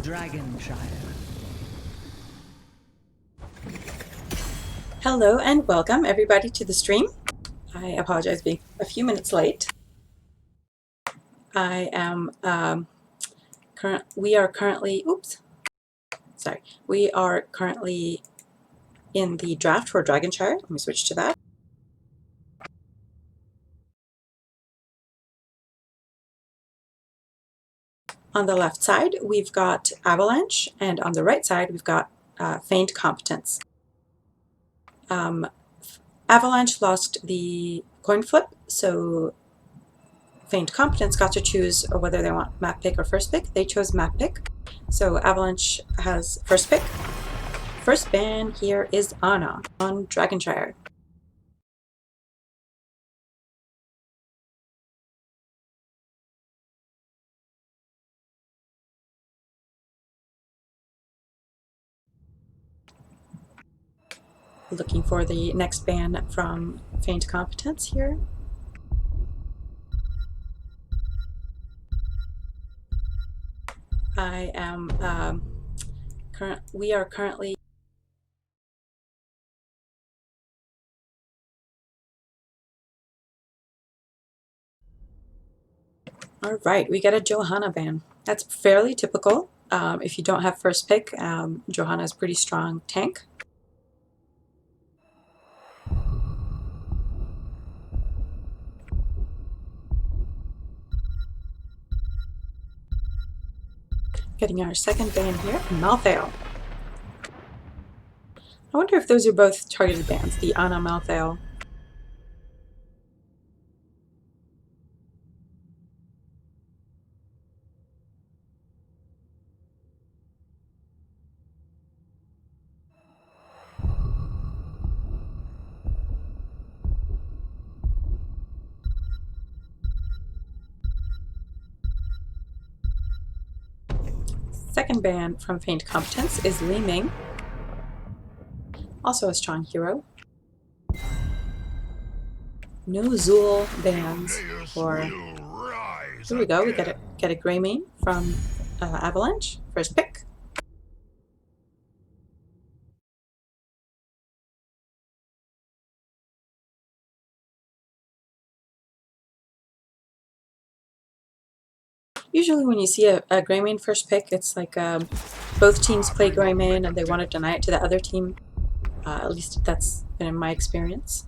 Dragonshire. Hello and welcome everybody to the stream. I apologize being a few minutes late. I am we are currently in the draft for Dragonshire. Let me switch to that. On the left side, we've got Avalanche, and on the right side, we've got Feigned Competence. Avalanche lost the coin flip, so Feigned Competence got to choose whether they want map pick or first pick. They chose map pick, so Avalanche has first pick. First ban here is Anna on Dragonshire. Looking for the next ban from Feigned Competence here. I am we are currently all right. We get a Johanna ban. That's fairly typical. If you don't have first pick, Johanna is pretty strong tank. Getting our second ban here, Malthael. I wonder if those are both targeted bans, the Anna Malthael. Second ban from Feigned Competence is Li Ming, also a strong hero. No Zool bans for. Here we go. We get a Greymane from Avalanche. First pick. Usually when you see a Greymane first pick, it's like both teams play Greymane and they want to deny it to the other team. At least that's been in my experience.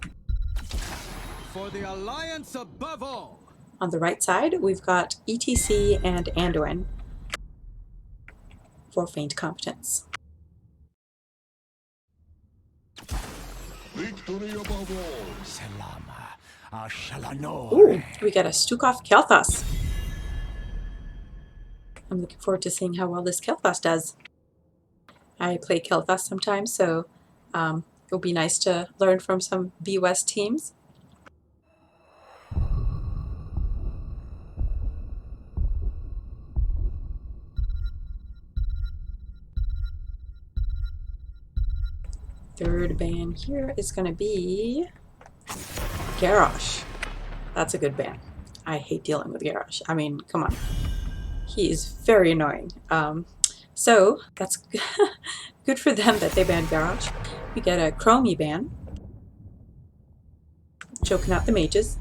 For the alliance above all. On the right side, we've got ETC and Anduin for Feigned Competence. Victory above all. Ooh, we get a Stukov Kel'Thas. I'm looking forward to seeing how well this Kel'Thas does. I play Kel'Thas sometimes, so it'll be nice to learn from some B-West teams. Third ban here is going to be Garrosh. That's a good ban. I hate dealing with Garrosh. I mean, come on. He is very annoying. So that's good for them that they banned Garrosh. We get a Chromie ban. Choking out the mages.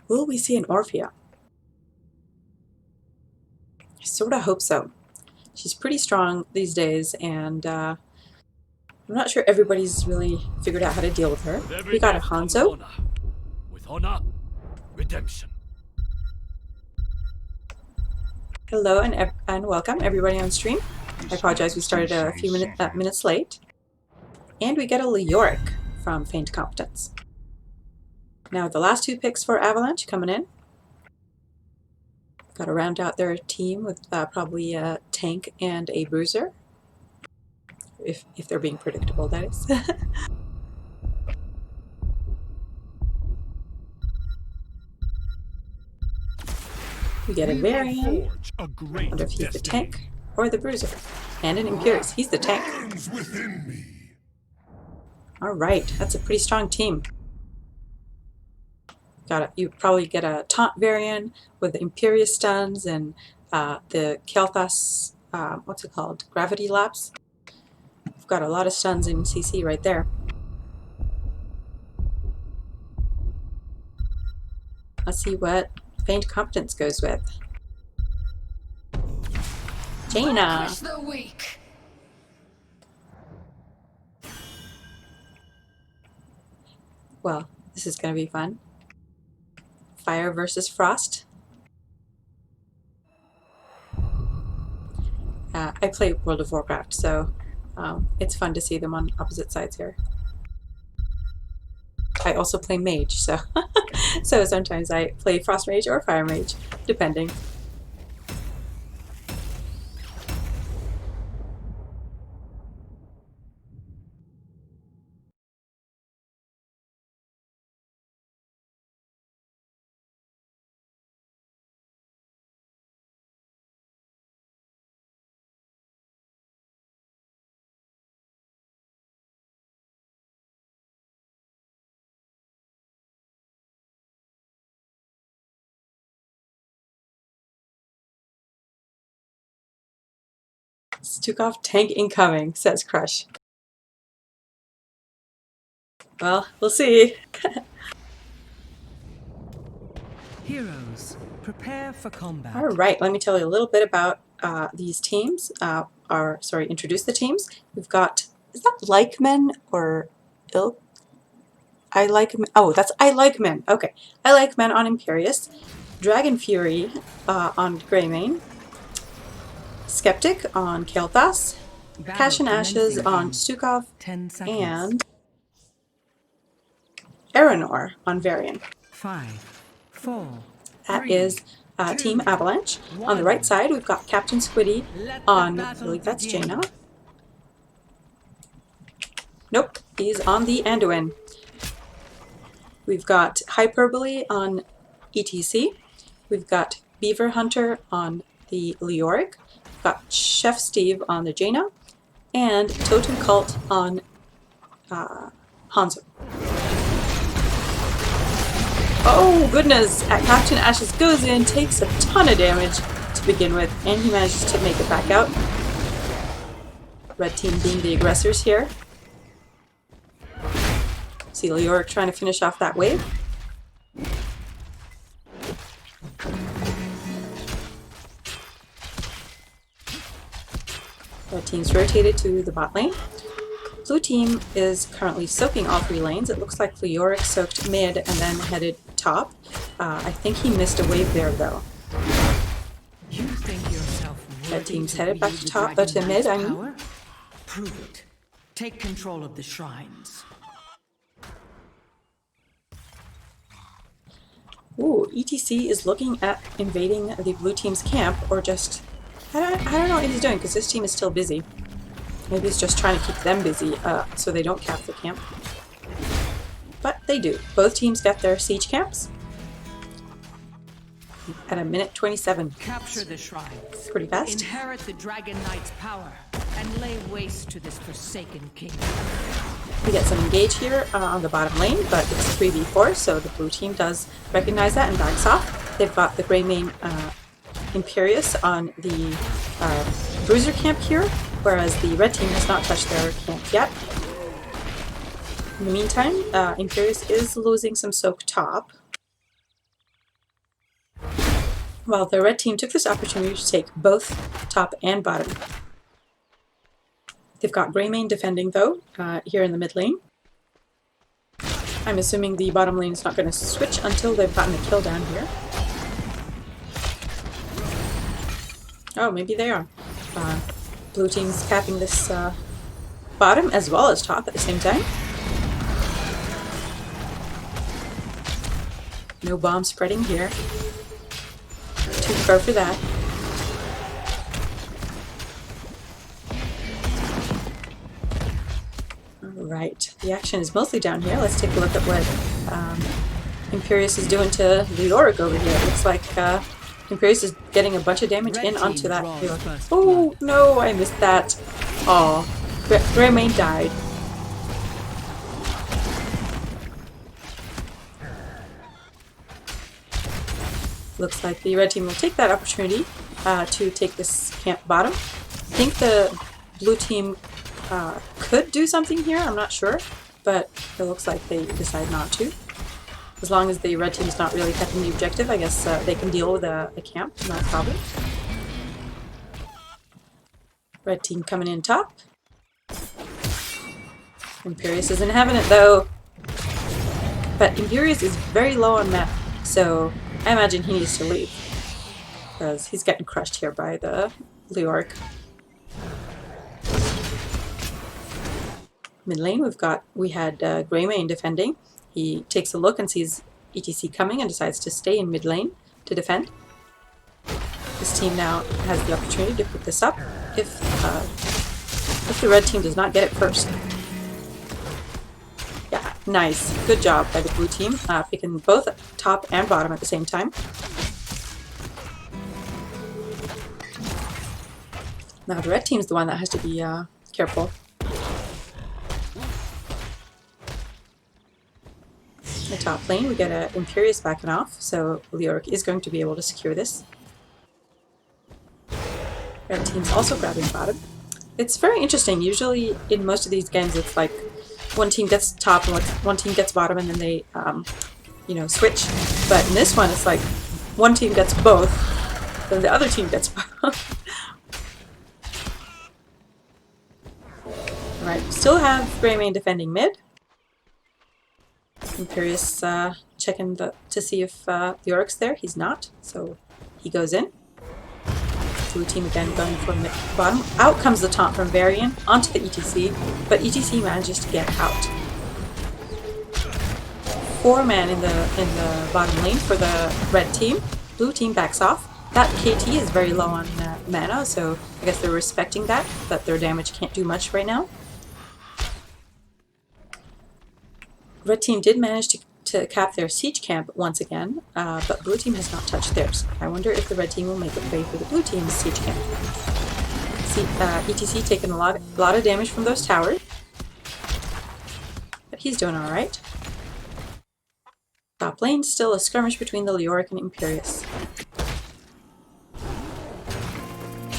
Will we see an Orphea? I sort of hope so. She's pretty strong these days, and I'm not sure everybody's really figured out how to deal with her. We got a Hanzo. With honor, redemption. Hello and welcome everybody on stream. I apologize we started a few minutes late. And we get a Leoric from Feigned Competence. Now the last two picks for Avalanche coming in. Got to round out their team with probably a tank and a bruiser. If they're being predictable, that is. We get a Varian. I wonder if he's the tank or the bruiser. And an Imperius. He's the tank. Alright, that's a pretty strong team. You probably get a taunt Varian with Imperius stuns and the Kel'Thas, what's it called? Gravity Lapse. We've got a lot of stuns in CC right there. Let's see what Feigned Competence goes with. Jaina! Vanquish the weak. Well, this is going to be fun. Fire versus Frost. I play World of Warcraft, so it's fun to see them on opposite sides here. I also play Mage, so so sometimes I play Frost Mage or Fire Mage, depending. Stukov tank incoming, says Crush. Well, we'll see. Heroes, prepare for combat. All right, let me tell you a little bit about these teams. Introduce the teams. We've got, is that Like Men or Ilk? I Like Men. Oh, that's I Like Men. Okay, I Like Men on Imperius. Dragon Fury on Greymane. Skeptic on Kel'Thas. Cash and Ashes on Stukov. 10 seconds. And Aeronor on Varian. 5, 4. That is Team Avalanche. On the right side, we've got Captain Squiddy on, I believe that's Jaina. Nope, he's on the Anduin. We've got Hyperbole on ETC. We've got Beaver Hunter on the Leoric. We've got Chef Steve on the Jaina. And Totem Cult on Hanzo. Oh goodness! Captain Ashes goes in, takes a ton of damage to begin with, and he manages to make it back out. Red team being the aggressors here. See Leoric trying to finish off that wave. Red team's rotated to the bot lane. Blue team is currently soaking all 3 lanes. It looks like Leoric soaked mid and then headed top. I think he missed a wave there though. You think yourself Red team's to headed back wield to the top, Dragon to mid, Knight's I mean. power? Prove it. Take control of the shrines. Ooh, ETC is looking at invading the blue team's camp, or just... I don't know what he's doing, because this team is still busy. Maybe he's just trying to keep them busy, so they don't cap the camp. But they do. Both teams get their siege camps at a minute 27. Capture the shrines. Pretty fast. Inherit the Dragon Knight's power and lay waste to this forsaken kingdom. We get some engage here on the bottom lane, but it's 3v4, so the blue team does recognize that and backs off. They've got the Greymane Imperius on the Bruiser camp here, whereas the red team has not touched their camp yet. In the meantime, Imperius is losing some soak top, while the red team took this opportunity to take both top and bottom. They've got Greymane defending, though, here in the mid lane. I'm assuming the bottom lane is not going to switch until they've gotten a kill down here. Oh, maybe they are. Blue team's capping this bottom as well as top at the same time. No bomb spreading here. Too far for that. Alright, the action is mostly down here. Let's take a look at what Imperius is doing to Leoric over here. It looks like Imperius is getting a bunch of damage in onto that hero. Oh no, I missed that. Oh, Greymane died. Looks like the red team will take that opportunity to take this camp bottom. I think the blue team could do something here, I'm not sure, but it looks like they decide not to. As long as the red team is not really cutting the objective, I guess they can deal with a camp, not a problem. Red team coming in top. Imperius isn't having it though. But Imperius is very low on mana, so I imagine he needs to leave. Because he's getting crushed here by the Leoric. Mid lane we had Greymane defending. He takes a look and sees ETC coming and decides to stay in mid lane to defend. This team now has the opportunity to pick this up if the red team does not get it first. Yeah, nice. Good job by the blue team, picking both top and bottom at the same time. Now the red team's the one that has to be careful. In the top lane, we get an Imperius backing off, so Leoric is going to be able to secure this. Red team's also grabbing bottom. It's very interesting. Usually in most of these games, it's like one team gets top and one team gets bottom, and then they, you know, switch. But in this one, it's like one team gets both, then the other team gets both. Alright, still have Greymane defending mid. Imperius checking to see if Leoric's there. He's not, so he goes in. Blue team again going for mid bottom. Out comes the taunt from Varian onto the ETC, but ETC manages to get out. 4 man in the bottom lane for the red team. Blue team backs off. That KT is very low on mana, so I guess they're respecting that, but their damage can't do much right now. Red team did manage to cap their siege camp once again, but blue team has not touched theirs. I wonder if the red team will make a play for the blue team's siege camp. See, ETC taking a lot of damage from those towers, but he's doing all right. Top lane, still a skirmish between the Leoric and Imperius.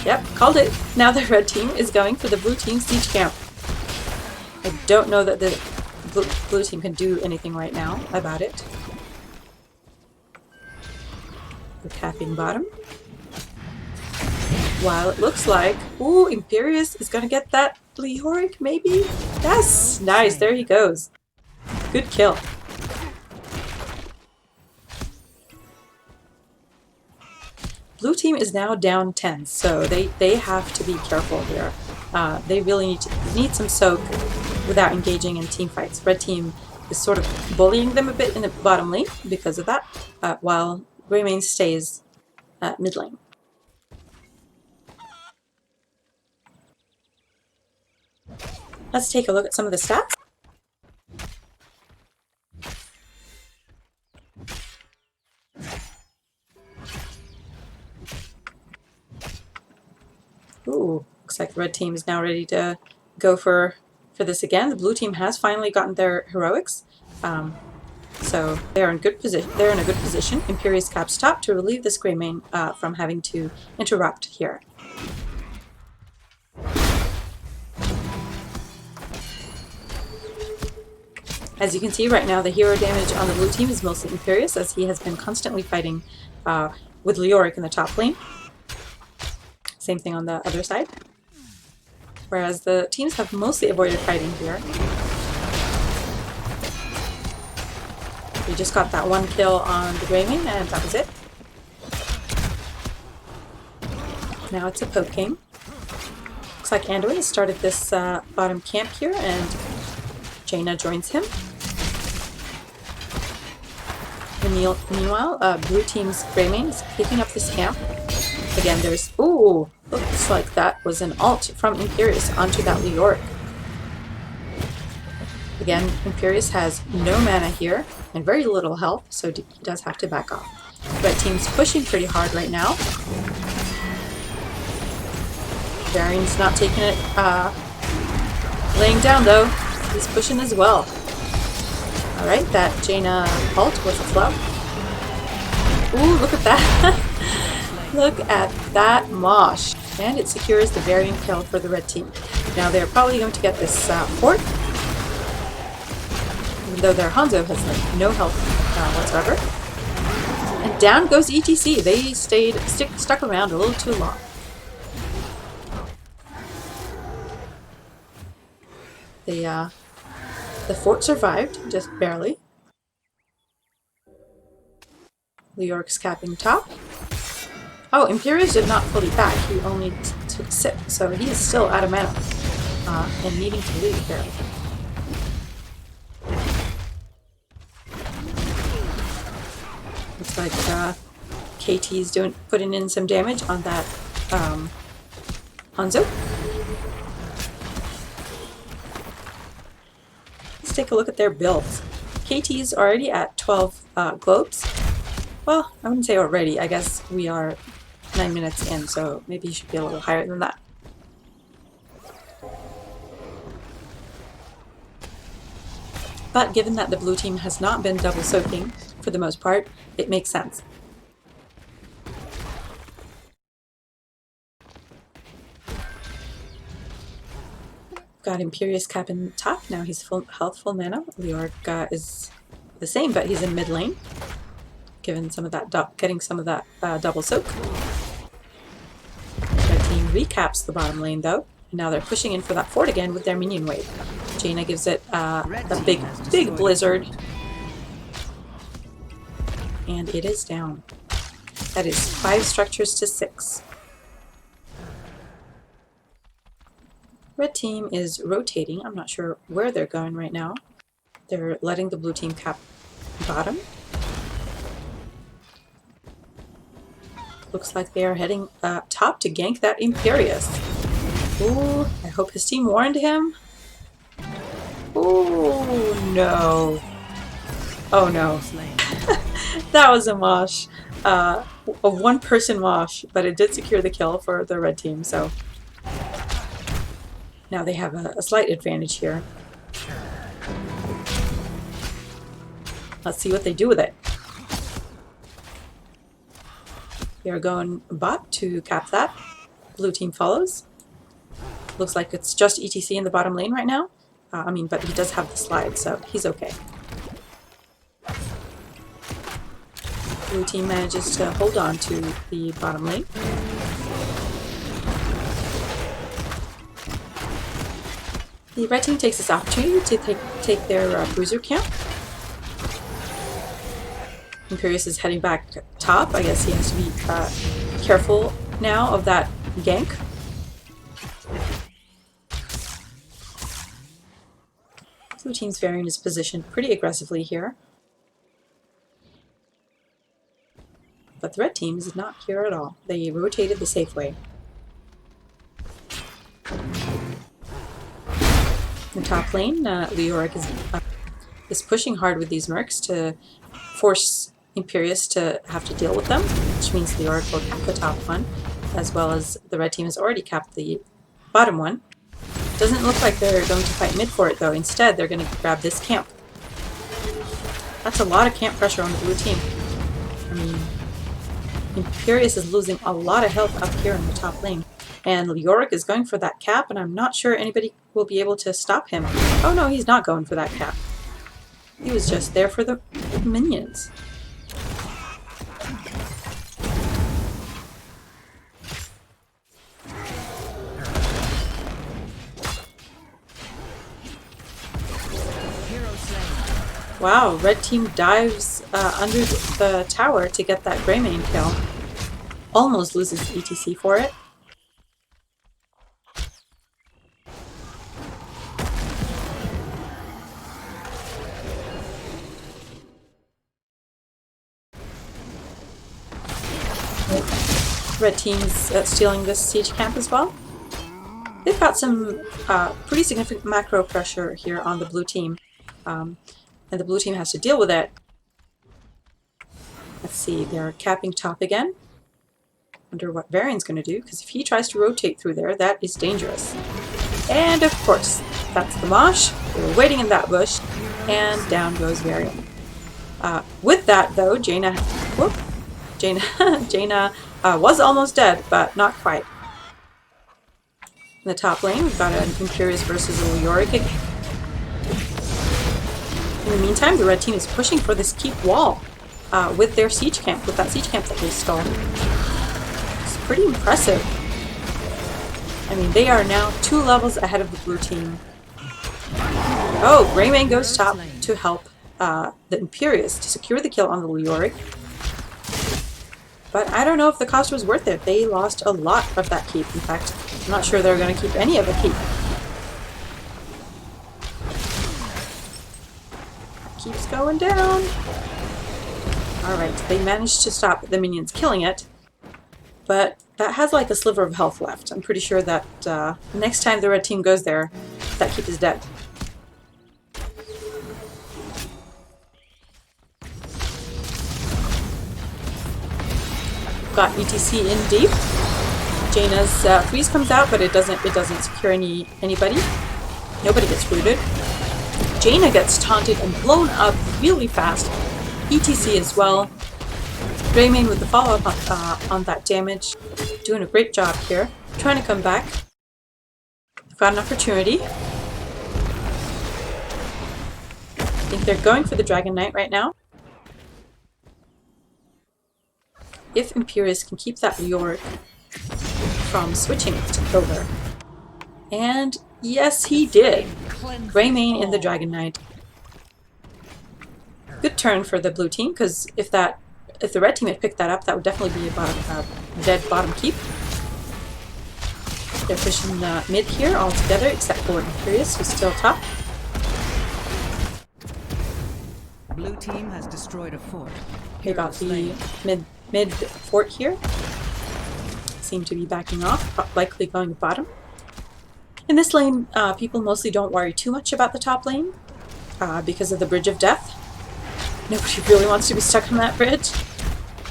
Yep, called it. Now the red team is going for the blue team's siege camp. I don't know that the blue team can do anything right now about it. We're capping bottom. While it looks like, ooh, Imperius is gonna get that Leoric, maybe? Yes! Nice, there he goes. Good kill. Blue team is now down 10, so they have to be careful here. They really need some soak without engaging in team fights. Red team is sort of bullying them a bit in the bottom lane because of that, while Greymane stays mid lane. Let's take a look at some of the stats. Ooh, looks like the red team is now ready to go for this again. The blue team has finally gotten their heroics, so they're in good position. They're in a good position. Imperius caps top to relieve this Greymane from having to interrupt here. As you can see right now, the hero damage on the blue team is mostly Imperius, as he has been constantly fighting with Leoric in the top lane. Same thing on the other side. Whereas the teams have mostly avoided fighting here. We just got that one kill on the Greymane, and that was it. Now it's a poke game. Looks like Anduin has started this bottom camp here, and Jaina joins him. Meanwhile, blue team's Greymane is picking up this camp. Again, there's... Ooh! Looks like that was an ult from Imperius onto that Leoric. Again, Imperius has no mana here and very little health, so he does have to back off. Red team's pushing pretty hard right now. Varian's not taking it, laying down though. He's pushing as well. Alright, that Jaina ult was a flop. Ooh, look at that! Look at that mosh. And it secures the variant kill for the red team. Now they're probably going to get this fort. Even though their Hanzo has like no health whatsoever. And down goes ETC. They stuck around a little too long. The fort survived, just barely. Leoric's capping top. Oh, Imperius did not fully back. He only took 6, so he is still out of mana and needing to leave there. Looks like KT's putting in some damage on that Hanzo. Let's take a look at their builds. KT's already at 12 globes. Well, I wouldn't say already. I guess we are 9 minutes in, so maybe you should be a little higher than that. But given that the blue team has not been double soaking for the most part, it makes sense. Got Imperius cap in top. Now he's full health, full mana. Leoric is the same, but he's in mid lane. Given some of that, getting some of that double soak. Their team recaps the bottom lane though. And now they're pushing in for that fort again with their minion wave. Jaina gives it a big blizzard. And it is down. That is 5 structures to 6. Red team is rotating. I'm not sure where they're going right now. They're letting the blue team cap bottom. Looks like they are heading top to gank that Imperius. Ooh, I hope his team warned him. Ooh, no. Oh no. That was a mosh. A one-person mosh, but it did secure the kill for the red team, so now they have a slight advantage here. Let's see what they do with it. They are going bot to cap that. Blue team follows. Looks like it's just ETC in the bottom lane right now. But he does have the slide, so he's okay. Blue team manages to hold on to the bottom lane. The red team takes this opportunity to take their bruiser camp. Imperius is heading back top. I guess he has to be careful now of that gank. Blue team's varying his position pretty aggressively here. But the red team is not here at all. They rotated the safe way. In the top lane, Leoric is pushing hard with these mercs to force Imperius to have to deal with them, which means Leoric will cap the top one, as well as the red team has already capped the bottom one. Doesn't look like they're going to fight mid for it though. Instead, they're going to grab this camp. That's a lot of camp pressure on the blue team. I mean, Imperius is losing a lot of health up here in the top lane. And Leoric is going for that cap, and I'm not sure anybody will be able to stop him. Oh no, he's not going for that cap. He was just there for the minions. Wow, red team dives under the tower to get that Greymane kill. Almost loses ETC for it. Red team's stealing this siege camp as well. They've got some pretty significant macro pressure here on the blue team. And the blue team has to deal with it. Let's see, they're capping top again. Wonder what Varian's going to do, because if he tries to rotate through there, that is dangerous. And of course, that's the mosh. They were waiting in that bush, and down goes Varian. With that, though, Jaina Was almost dead, but not quite. In the top lane, we've got an Imperius versus a Leoric. In the meantime, the red team is pushing for this keep wall with their siege camp, with that siege camp that they stole. It's pretty impressive. I mean, they are now 2 levels ahead of the blue team. Oh, Greymane goes top to help the Imperius to secure the kill on the Leoric. But I don't know if the cost was worth it. They lost a lot of that keep. In fact, I'm not sure they're going to keep any of the keep. Keeps going down. Alright, they managed to stop the minions killing it. But that has like a sliver of health left. I'm pretty sure that next time the red team goes there, that keep is dead. Got ETC in deep. Jaina's freeze comes out, but it doesn't secure anybody. Nobody gets rooted. Jaina gets taunted and blown up really fast. ETC as well. Greymane with the follow-up on that damage. Doing a great job here. Trying to come back. Got an opportunity. I think they're going for the Dragon Knight right now. If Imperius can keep that Leoric from switching to Pillar. And yes, he did. Greymane in the Dragon Knight. Good turn for the blue team, because if the red team had picked that up, that would definitely be a dead bottom keep. They're pushing mid here all together, except for Imperius, who's still top. Blue team has destroyed a fort. They got the mid fort here. Seem to be backing off, likely going bottom. In this lane, people mostly don't worry too much about the top lane because of the Bridge of Death. Nobody really wants to be stuck on that bridge.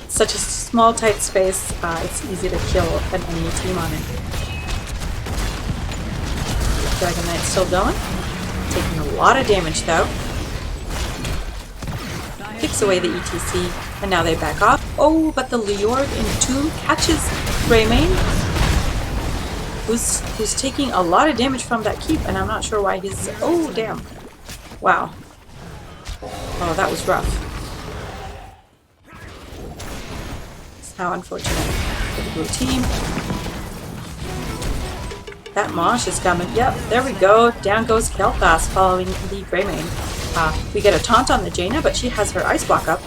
It's such a small, tight space, it's easy to kill an enemy team on it. Dragon Knight's still going. Taking a lot of damage though. Kicks away the ETC, and now they back off. Oh, but the Leoric in Tomb catches Greymane, who's taking a lot of damage from that keep, and I'm not sure why he's... Oh, damn. Wow. Oh, that was rough. How unfortunate for the blue team. That Mosh is coming. Yep, there we go. Down goes Kel'Thas following the Greymane. We get a taunt on the Jaina, but she has her ice block up.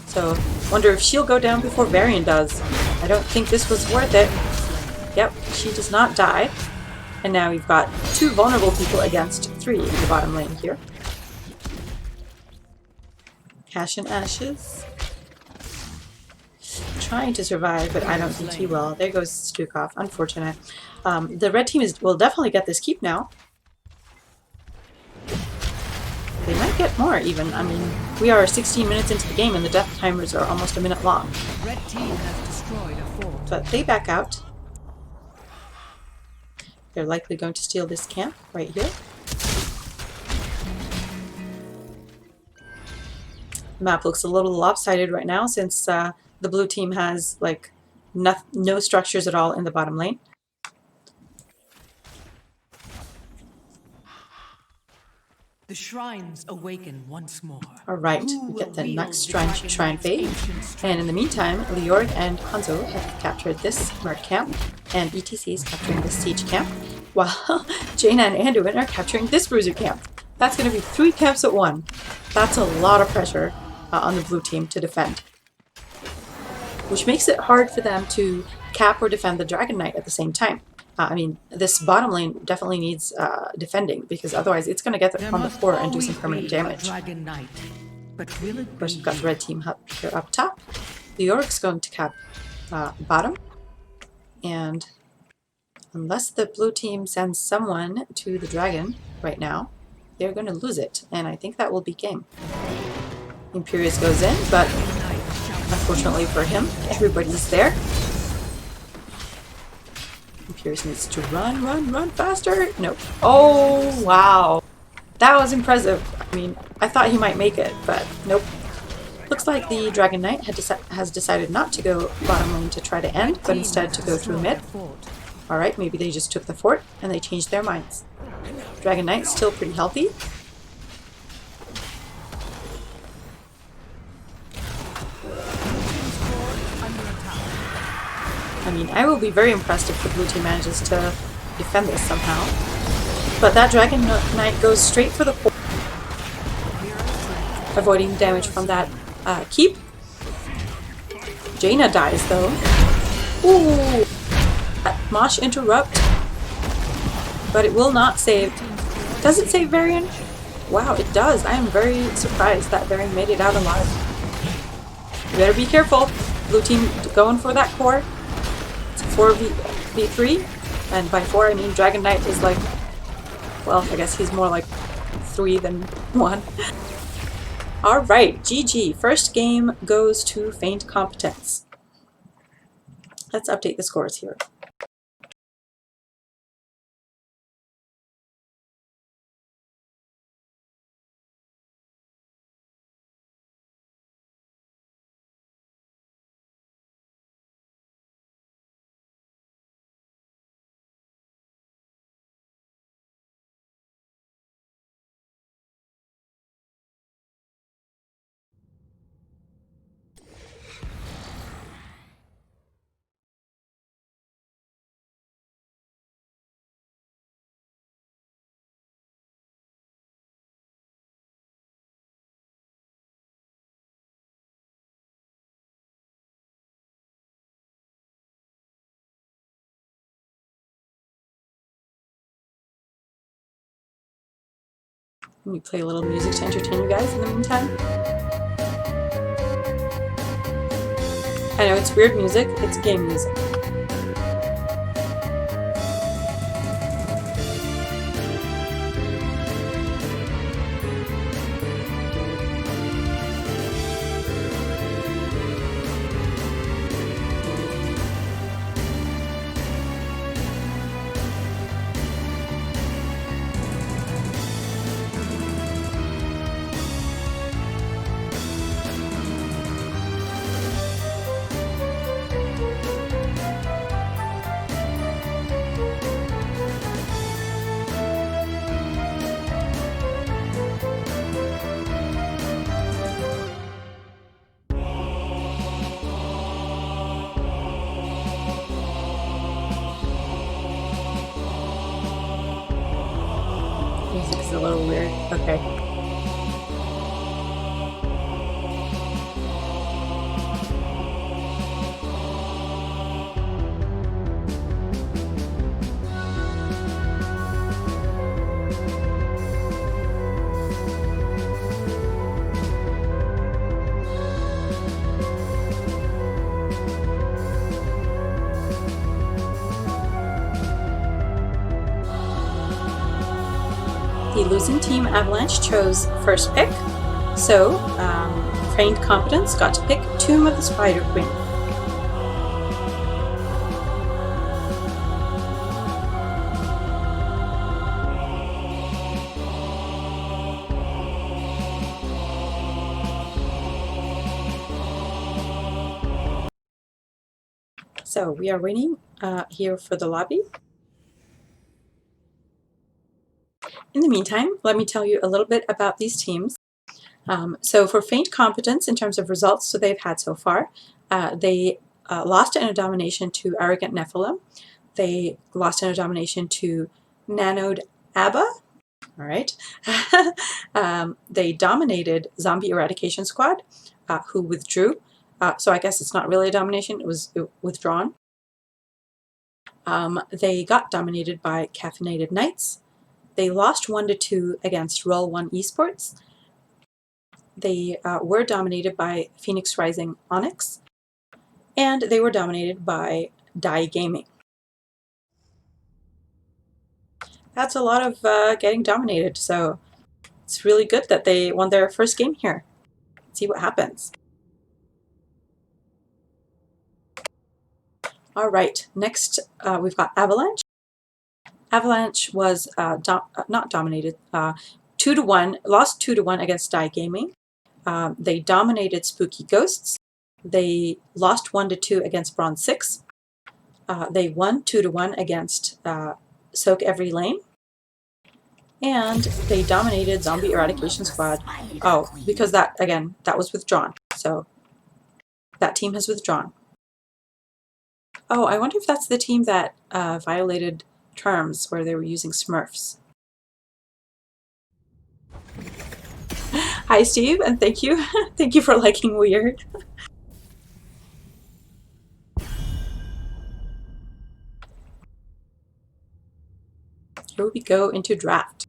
So, wonder if she'll go down before Varian does. I don't think this was worth it. Yep, she does not die. And now we've got 2 vulnerable people against 3 in the bottom lane here. Ash and Ashes. Trying to survive, but I don't think he will. There goes Stukov. Unfortunate. The red team will definitely get this keep now. They might get more, even. I mean, we are 16 minutes into the game, and the death timers are almost a minute long. Red team has destroyed a fort. But they back out. They're likely going to steal this camp right here. The map looks a little lopsided right now, since the blue team has like no structures at all in the bottom lane. The shrines awaken once more. Alright, we get the next shrine fade. And in the meantime, Leoric and Hanzo have captured this Merc camp, and ETC is capturing this siege camp, while Jaina and Anduin are capturing this bruiser camp. That's going to be 3 camps at 1. That's a lot of pressure on the blue team to defend. Which makes it hard for them to cap or defend the Dragon Knight at the same time. I mean, this bottom lane definitely needs defending, because otherwher it's going to get on the floor and do some permanent damage. Of course, we've got the red team here up top. The Leoric's going to cap bottom. And unless the blue team sends someone to the dragon right now, they're going to lose it. And I think that will be game. Imperius goes in, but unfortunately for him, everybody's there. Imperius needs to run faster. Nope. Oh, wow. That was impressive. I mean, I thought he might make it, but nope. Looks like the Dragon Knight has decided not to go bottom lane to try to end, but instead to go through mid. Alright, maybe they just took the fort and they changed their minds. Dragon Knight still pretty healthy. I mean, I will be very impressed if the blue team manages to defend this somehow. But that Dragon Knight goes straight for the core, avoiding damage from that keep. Jaina dies though. Ooh! That Mosh interrupt. But it will not save. Does it save Varian? Wow, it does. I am very surprised that Varian made it out alive. You better be careful. Blue team going for that core. It's 4v3. And by 4 I mean Dragon Knight is like, well, I guess he's more like 3 than 1. Alright, GG. First game goes to Feigned Competence. Let's update the scores here. Let me play a little music to entertain you guys in the meantime. I know it's weird music, it's game music. Music's a little weird. Okay. The losing team, Avalanche, chose first pick, so Feigned Competence got to pick Tomb of the Spider Queen. So we are waiting here for the lobby. In the meantime, let me tell you a little bit about these teams. So for Feigned Competence, in terms of results so they've had so far, they lost in a domination to Arrogant Nephilim. They lost in a domination to Nanoed Abba. All right. They dominated Zombie Eradication Squad, who withdrew. So I guess it's not really a domination, it was withdrawn. They got dominated by Caffeinated Knights. They lost 1-2 against Roll 1 Esports. They were dominated by Phoenix Rising Onyx. And they were dominated by Die Gaming. That's a lot of getting dominated, so it's really good that they won their first game here. Let's see what happens. All right, next we've got Avalanche. Avalanche was not dominated, 2-1, lost 2-1 against Die Gaming. They dominated Spooky Ghosts. They lost 1-2 against Bronze 6. They won 2-1 against Soak Every Lane. And they dominated Zombie Eradication Squad. Oh, because that, again, that was withdrawn. So that team has withdrawn. Oh, I wonder if that's the team that violated terms where they were using Smurfs. Hi, Steve, and thank you. Thank you for liking Weird. Here we go into draft.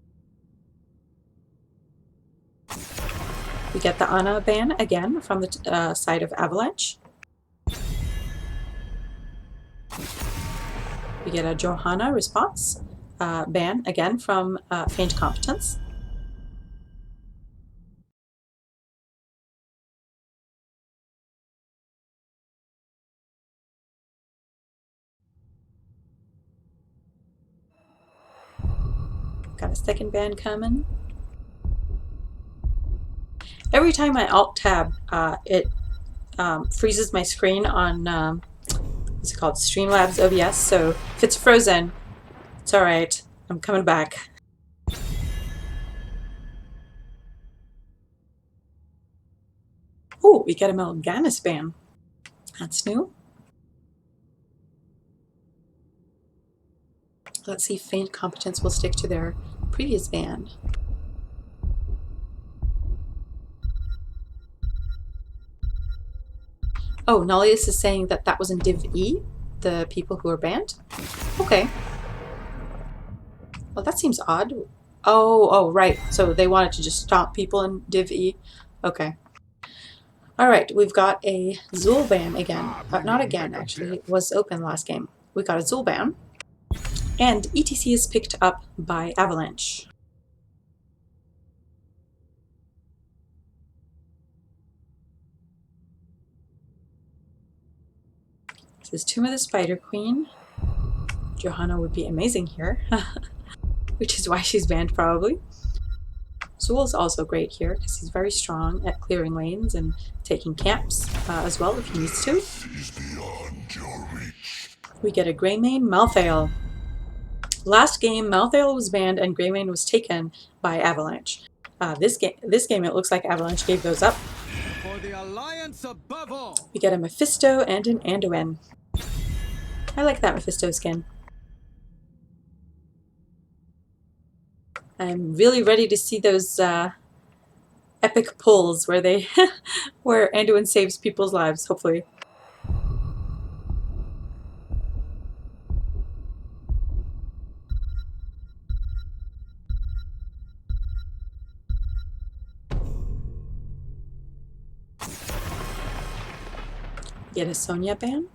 We get the Ana ban again from the side of Avalanche. We get a Johanna response ban again from Feigned Competence. Got a second ban coming. Every time I Alt-Tab, it freezes my screen on, what's it called, Streamlabs OBS, so if it's frozen, it's alright. I'm coming back. Oh, we get a Melganis ban. That's new. Let's see if Feigned Competence will stick to their previous ban. Oh, Nullius is saying that that was in Div E, the people who are banned? Okay. Well, that seems odd. Oh, right. So they wanted to just stop people in Div E. Okay. Alright, we've got a Zul ban again. Not again, actually. It was open last game. We got a Zul ban. And ETC is picked up by Avalanche. This is Tomb of the Spider Queen. Johanna would be amazing here, which is why she's banned probably. Zul is also great here because he's very strong at clearing lanes and taking camps as well if he needs to. We get a Greymane Malthael. Last game, Malthael was banned and Greymane was taken by Avalanche. This game, it looks like Avalanche gave those up. For the alliance above all. We get a Mephisto and an Anduin. I like that Mephisto skin. I'm really ready to see those epic pulls where they where Anduin saves people's lives, hopefully. Get a Sonya ban.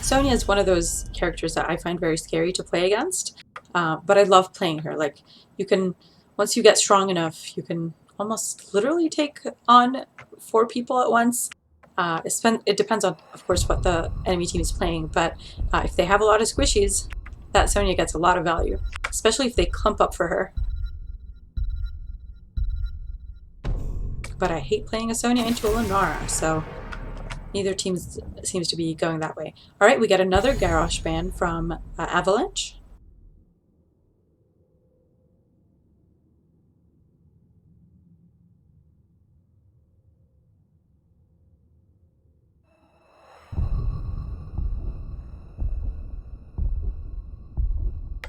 Sonya is one of those characters that I find very scary to play against, but I love playing her. Like, you can, once you get strong enough, you can almost literally take on 4 people at once. It depends on, of course, what the enemy team is playing, but if they have a lot of squishies, that Sonya gets a lot of value, especially if they clump up for her. But I hate playing a Sonya into a Lunara, so neither team seems to be going that way. Alright, we get another Garrosh ban from Avalanche.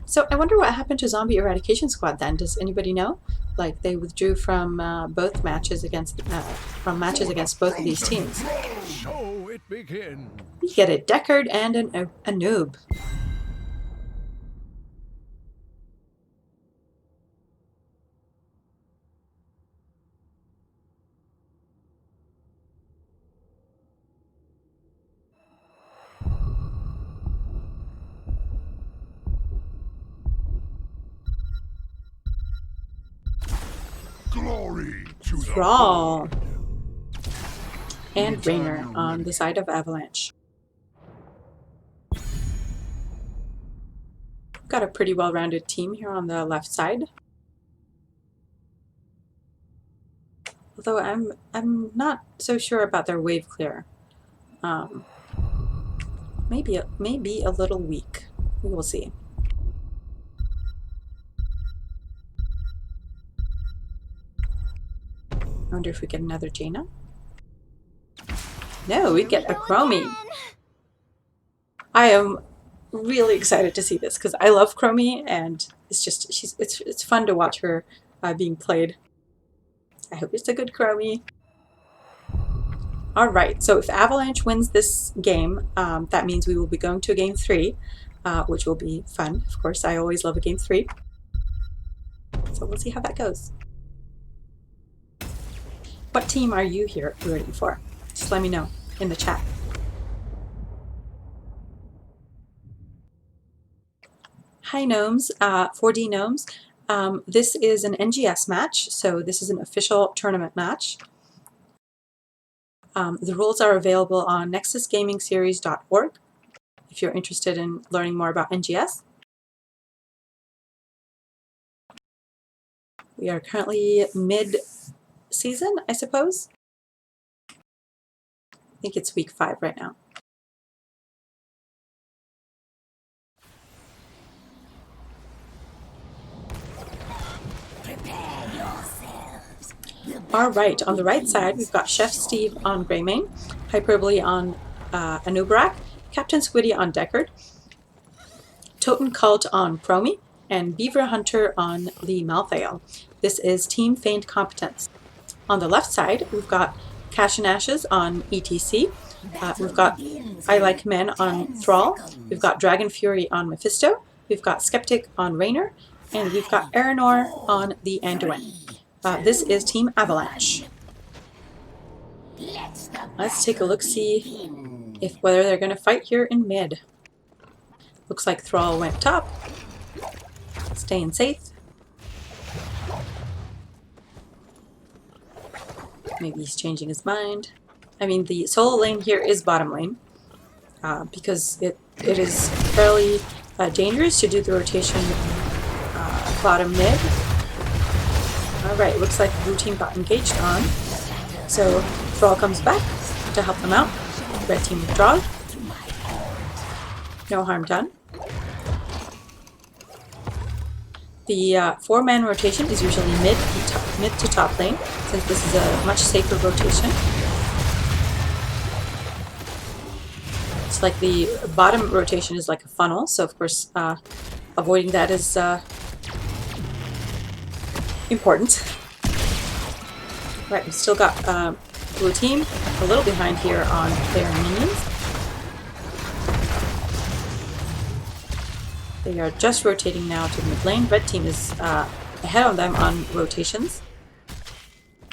So I wonder what happened to Zombie Eradication Squad then. Does anybody know? Like, they withdrew from both matches against both of these teams. So it begins. We get a Deckard and a noob. Glory to the Thrall and Raynor on the side of Avalanche. Got a pretty well-rounded team here on the left side. Although I'm not so sure about their wave clear. Maybe a little weak. We will see. I wonder if we get another Jaina. No, we get a Chromie. I am really excited to see this because I love Chromie, and it's just it's fun to watch her being played. I hope it's a good Chromie. All right, so if Avalanche wins this game, that means we will be going to a game 3, which will be fun. Of course, I always love a game 3. So we'll see how that goes. What team are you here rooting for? Just let me know in the chat. Hi Gnomes, 4D Gnomes. This is an NGS match, so this is an official tournament match. The rules are available on nexusgamingseries.org if you're interested in learning more about NGS. We are currently mid-season, I suppose. I think it's week 5 right now. All right, on the right side, we've got Chef Steve on Greymane, Hyperbole on Anubarak, Captain Squiddy on Deckard, Totem Cult on Chromie, and Beaver Hunter on Lee Malthael. This is Team Feigned Competence. On the left side, we've got Cash and Ashes on ETC. We've got I Like Men on Thrall. We've got Dragon Fury on Mephisto. We've got Skeptic on Raynor. And we've got Aranor on the Anduin. This is Team Avalanche. Let's take a look-see whether they're going to fight here in mid. Looks like Thrall went top. Staying safe. Maybe he's changing his mind. I mean, the solo lane here is bottom lane. Because it is fairly dangerous to do the rotation bottom mid. Alright, looks like the blue team got engaged on. So Thrall comes back to help them out. Red team withdraws. No harm done. The 4-man rotation is usually mid to top lane, since this is a much safer rotation. It's like the bottom rotation is like a funnel, so of course avoiding that is important. Right, we've still got blue team a little behind here on player and minions. They are just rotating now to mid lane. Red team is ahead of them on rotations.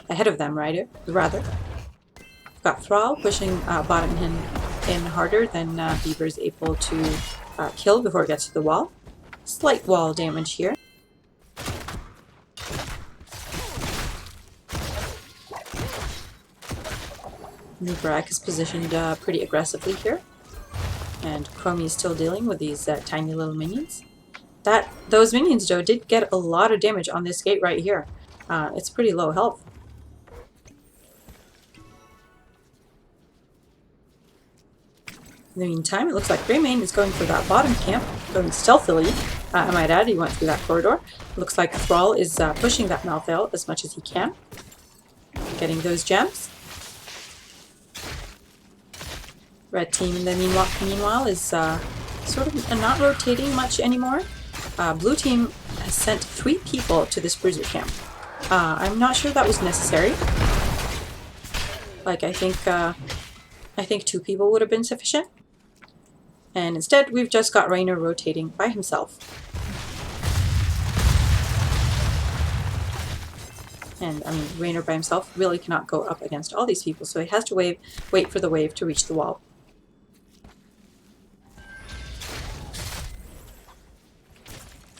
Ahead of them, rather. We've got Thrall pushing bottom in harder than Beaver's able to kill before it gets to the wall. Slight wall damage here. Nubarak is positioned pretty aggressively here, and Chromie is still dealing with these tiny little minions. Those minions, though, did get a lot of damage on this gate right here. It's pretty low health. In the meantime, it looks like Greymane is going for that bottom camp, going stealthily. I might add, he went through that corridor. Looks like Thrall is pushing that Malthael as much as he can, getting those gems. Red team, in the meanwhile, is sort of not rotating much anymore. Blue team has sent 3 people to this bruiser camp. I'm not sure that was necessary. Like, I think 2 people would have been sufficient. And instead, we've just got Raynor rotating by himself. And, I mean, Raynor by himself really cannot go up against all these people, so he has to wait for the wave to reach the wall.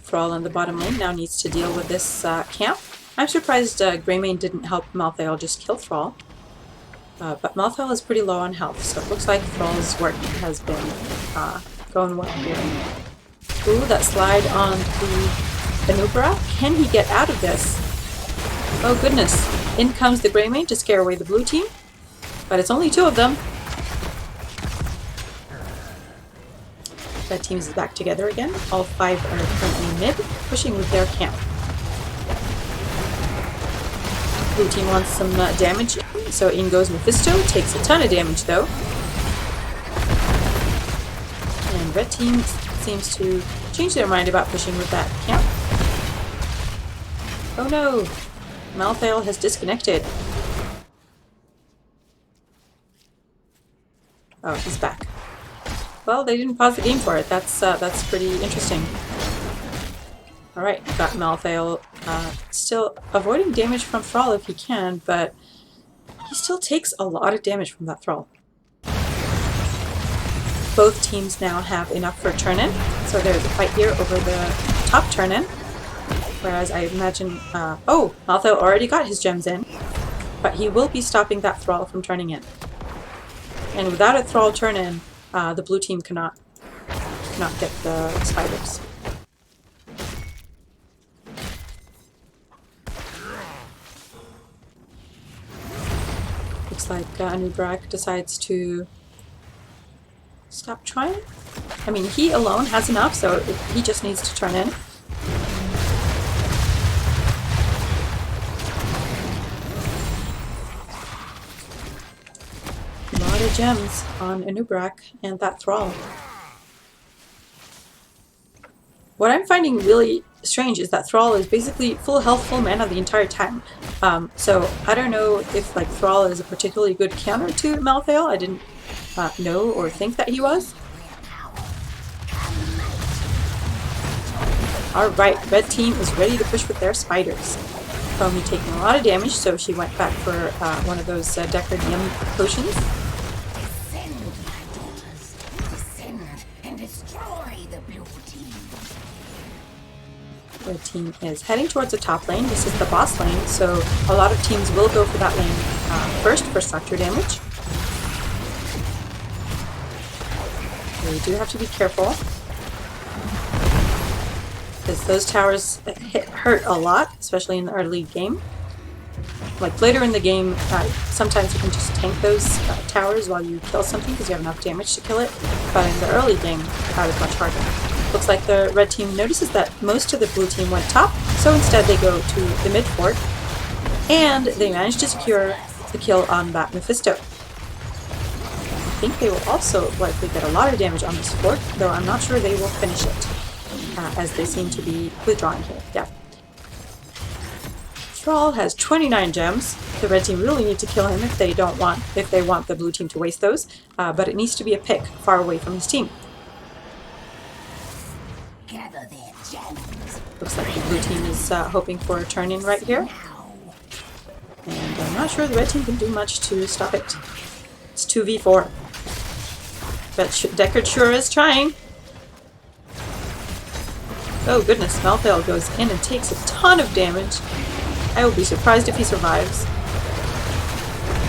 Thrall in the bottom lane now needs to deal with this camp. I'm surprised Greymane didn't help Malthael just kill Thrall. But Malthael is pretty low on health, so it looks like Thrall's work has been going well here. Ooh, that slide on the Anubarak. Can he get out of this? Oh goodness. In comes the Greymane to scare away the blue team. But it's only 2 of them. Red team is back together again. All 5 are currently mid, pushing with their camp. Blue team wants some damage, so in goes Mephisto. Takes a ton of damage though. And red team seems to change their mind about pushing with that camp. Oh no! Malthael has disconnected. Oh, he's back. Well, they didn't pause the game for it. That's pretty interesting. Alright, got Malthael still avoiding damage from Thrall if he can, but he still takes a lot of damage from that Thrall. Both teams now have enough for turn-in, so there's a fight here over the top turn-in. Whereas I imagine... oh! Malthael already got his gems in, but he will be stopping that Thrall from turning in. And without a Thrall turn-in, the blue team cannot get the spiders. Looks like Anubrak decides to stop trying. I mean, he alone has enough, so he just needs to turn in. A lot of gems on Anubrak and that Thrall. What I'm finding really strange is that Thrall is basically full health, full mana the entire time. So I don't know if like Thrall is a particularly good counter to Malthael. I didn't know or think that he was. Alright, red team is ready to push with their spiders. Foamy taking a lot of damage, so she went back for one of those Deckard Yum potions. Descend, my daughters. Descend and destroy the blue team. Red team is heading towards the top lane. This is the boss lane, so a lot of teams will go for that lane first for structure damage. We do have to be careful, because those towers hurt a lot, especially in the early game. Like later in the game, sometimes you can just tank those towers while you kill something because you have enough damage to kill it, but in the early game, that is much harder. Looks like the red team notices that most of the blue team went top, so instead they go to the mid fort, and they manage to secure the kill on that Mephisto. I think they will also likely get a lot of damage on this fort, though I'm not sure they will finish it. As they seem to be withdrawing here. Yeah. Thrall has 29 gems. The red team really need to kill him if they want the blue team to waste those. But it needs to be a pick far away from his team. Gather their gems. Looks like the blue team is hoping for a turn in right here. And I'm not sure the red team can do much to stop it. It's 2v4. But Deckard sure is trying. Oh goodness, Malthael goes in and takes a ton of damage. I will be surprised if he survives.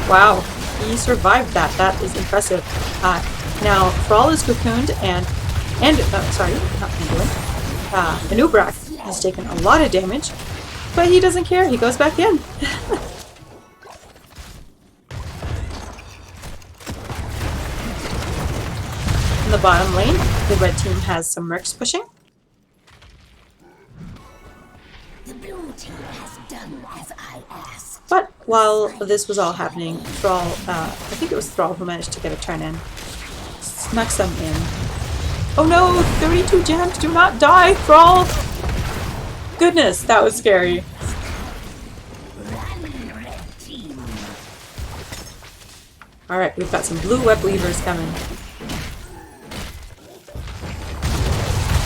Wow, he survived that. That is impressive. Now, Thrall is cocooned sorry, not Penguin. Anubrak has taken a lot of damage, but he doesn't care. He goes back in. In the bottom lane, the red team has some mercs pushing. But while this was all happening, Thrall, I think it was Thrall who managed to get a turn in. Snuck some in. Oh no! 32 gems! Do not die, Thrall! Goodness, that was scary. Alright, we've got some blue web weavers coming.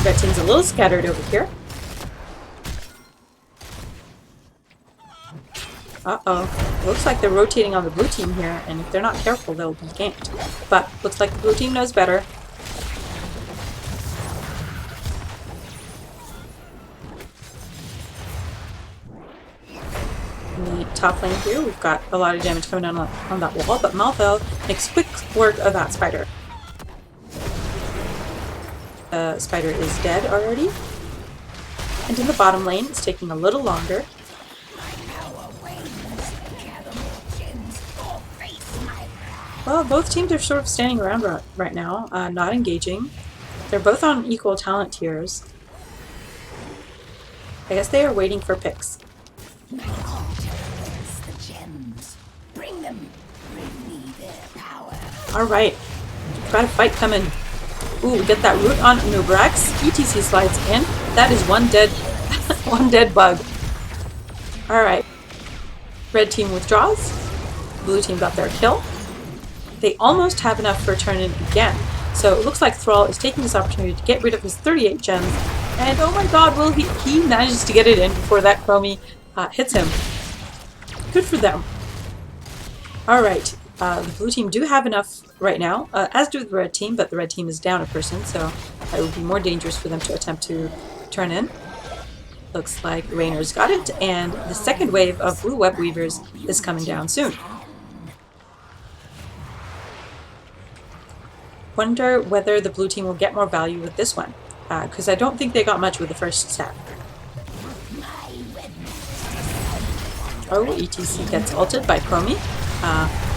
Red team's a little scattered over here. Uh-oh. Looks like they're rotating on the blue team here, and if they're not careful, they'll be ganked. But looks like the blue team knows better. In the top lane here, we've got a lot of damage coming down on that wall, but Malthael makes quick work of that spider. The spider is dead already. And in the bottom lane, it's taking a little longer. Well, both teams are sort of standing around right now, not engaging. They're both on equal talent tiers. I guess they are waiting for picks. My altar awaits the gems. Bring them. Bring me their power. Alright. Got a fight coming. Ooh, we get that root on Nubrax. ETC slides in. That is one dead one dead bug. Alright. Red team withdraws. Blue team got their kill. They almost have enough for a turn in again. So it looks like Thrall is taking this opportunity to get rid of his 38 gems. And oh my god, will he manages to get it in before that Chromie hits him. Good for them. Alright, the blue team do have enough right now, as do the red team, but the red team is down a person, so it would be more dangerous for them to attempt to turn in. Looks like Raynor's got it, and the second wave of blue web weavers is coming down soon. Wonder whether the blue team will get more value with this one, because I don't think they got much with the first set. Oh, ETC gets ulted by Chromie.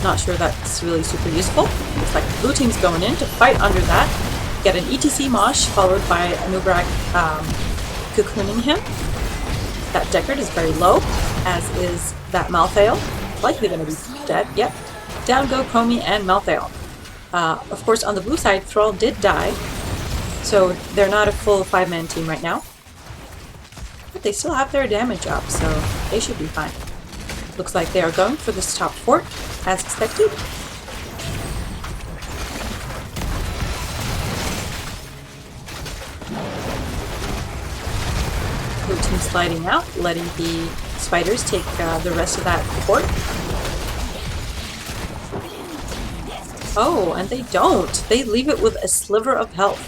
Not sure that's really super useful. Looks like the blue team's going in to fight under that. Get an ETC mosh followed by a Nubrak cocooning him. That Deckard is very low, as is that Malthael. Likely going to be dead. Yep. Down go Chromie and Malthael. Of course, on the blue side, Thrall did die, so they're not a full 5-man team right now. But they still have their damage up, so they should be fine. Looks like they are going for this top fort, as expected. Blue team sliding out, letting the spiders take the rest of that fort. Oh, and they don't. They leave it with a sliver of health.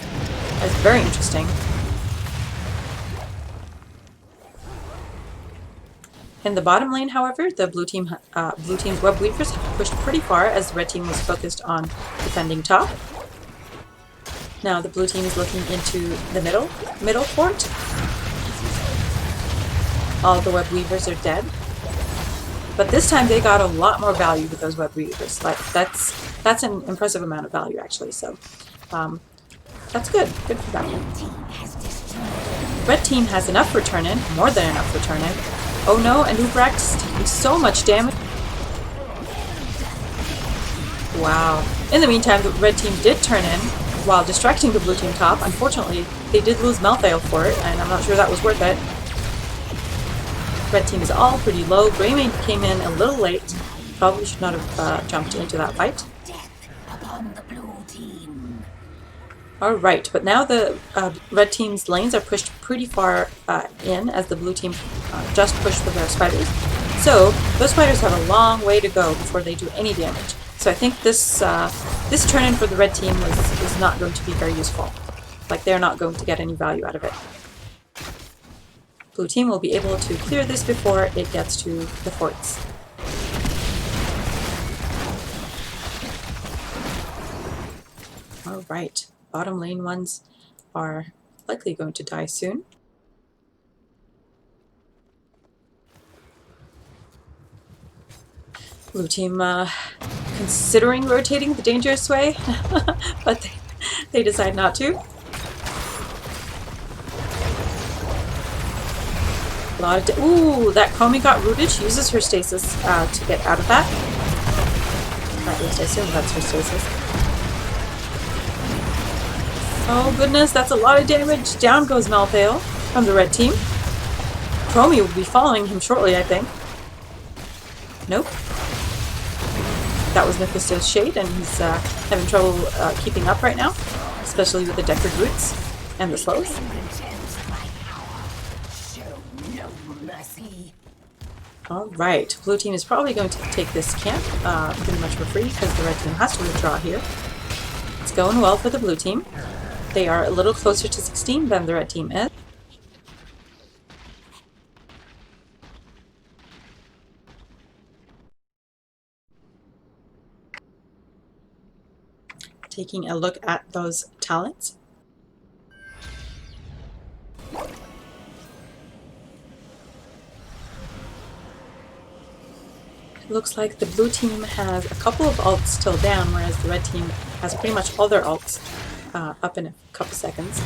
That's very interesting. In the bottom lane, however, the blue team's web weavers have pushed pretty far as the red team was focused on defending top. Now the blue team is looking into the middle fort. All the web weavers are dead. But this time they got a lot more value with those web weavers. Like that's an impressive amount of value actually. So that's good. Good for them. Red team has enough for turn in, more than enough for turn in. Oh no, and Ubrak is taking so much damage. Wow. In the meantime, the red team did turn in while distracting the blue team top. Unfortunately, they did lose Malthael for it, and I'm not sure that was worth it. Red team is all pretty low. Greymane came in a little late. Probably should not have jumped into that fight. Alright, but now the red team's lanes are pushed pretty far in as the blue team just pushed with their spiders. So those spiders have a long way to go before they do any damage. So I think this this turn in for the red team is not going to be very useful. Like they're not going to get any value out of it. Blue team will be able to clear this before it gets to the forts. Alright. Bottom lane ones are likely going to die soon. Blue team considering rotating the dangerous way, but they decide not to. A lot of ooh, that Chromie got rooted. She uses her stasis to get out of that. At least I assume that's her stasis. Oh goodness, that's a lot of damage. Down goes Malthael from the red team. Chromie will be following him shortly, I think. Nope. That was Mephisto's shade, and he's having trouble keeping up right now, especially with the Deckard roots and the slows. Alright, blue team is probably going to take this camp pretty much for free because the red team has to withdraw here. It's going well for the blue team. They are a little closer to 16 than the red team is. Taking a look at those talents. Looks like the blue team has a couple of ults still down, whereas the red team has pretty much all their ults up in a couple seconds.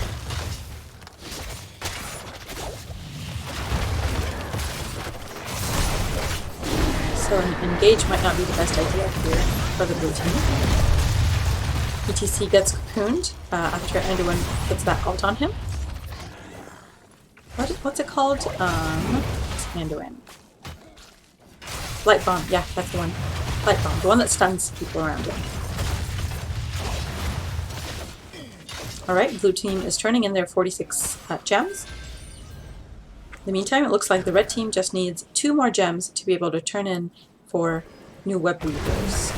So an engage might not be the best idea here for the blue team. ETC gets cocooned after Anduin puts that ult on him. What's it called? It's Anduin. Light bomb, yeah, that's the one. Light bomb, the one that stuns people around him. Alright, blue team is turning in their 46 gems. In the meantime, it looks like the red team just needs 2 more gems to be able to turn in for new web weavers.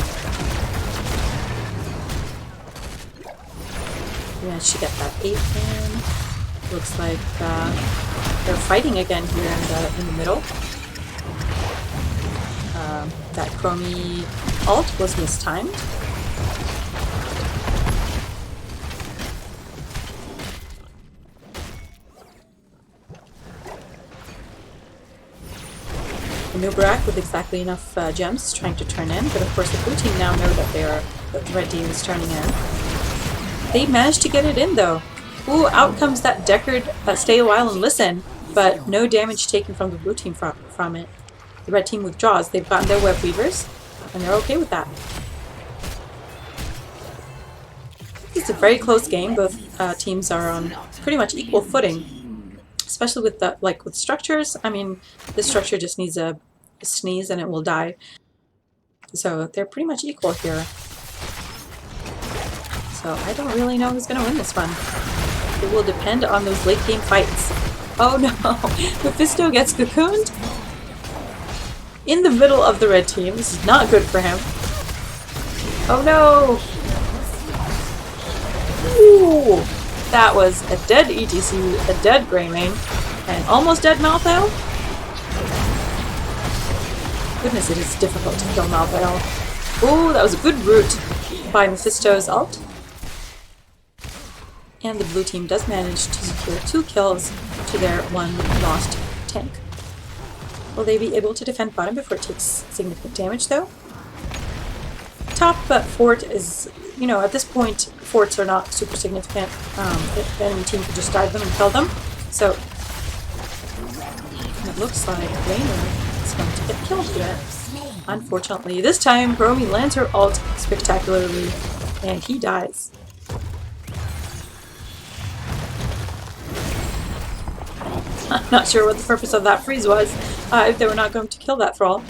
We managed to get that 8 in. Looks like they're fighting again here in the middle. That Chromie ult was mistimed. The Nubarak with exactly enough gems is trying to turn in, but of course the blue team now know that that the red team is turning in. They managed to get it in though. Ooh, out comes that Deckard stay a while and listen, but no damage taken from the blue team from it. The red team withdraws. They've gotten their web weavers, and they're okay with that. It's a very close game. Both teams are on pretty much equal footing, especially with with structures. I mean, this structure just needs a sneeze and it will die. So they're pretty much equal here. So I don't really know who's going to win this one. It will depend on those late game fights. Oh no! Mephisto gets cocooned in the middle of the red team. This is not good for him. Oh no! Ooh! That was a dead ETC, a dead Greymane, and almost dead Malthael. Goodness, it is difficult to kill Malthael. Ooh, that was a good route by Mephisto's ult. And the blue team does manage to secure 2 kills to their 1 lost tank. Will they be able to defend bottom before it takes significant damage though? Top fort is, you know, at this point forts are not super significant. The enemy team could just dive them and kill them. So it looks like Raynor is going to get killed here. Unfortunately, this time Chromie lands her ult spectacularly and he dies. I'm not sure what the purpose of that freeze was, if they were not going to kill that thrall.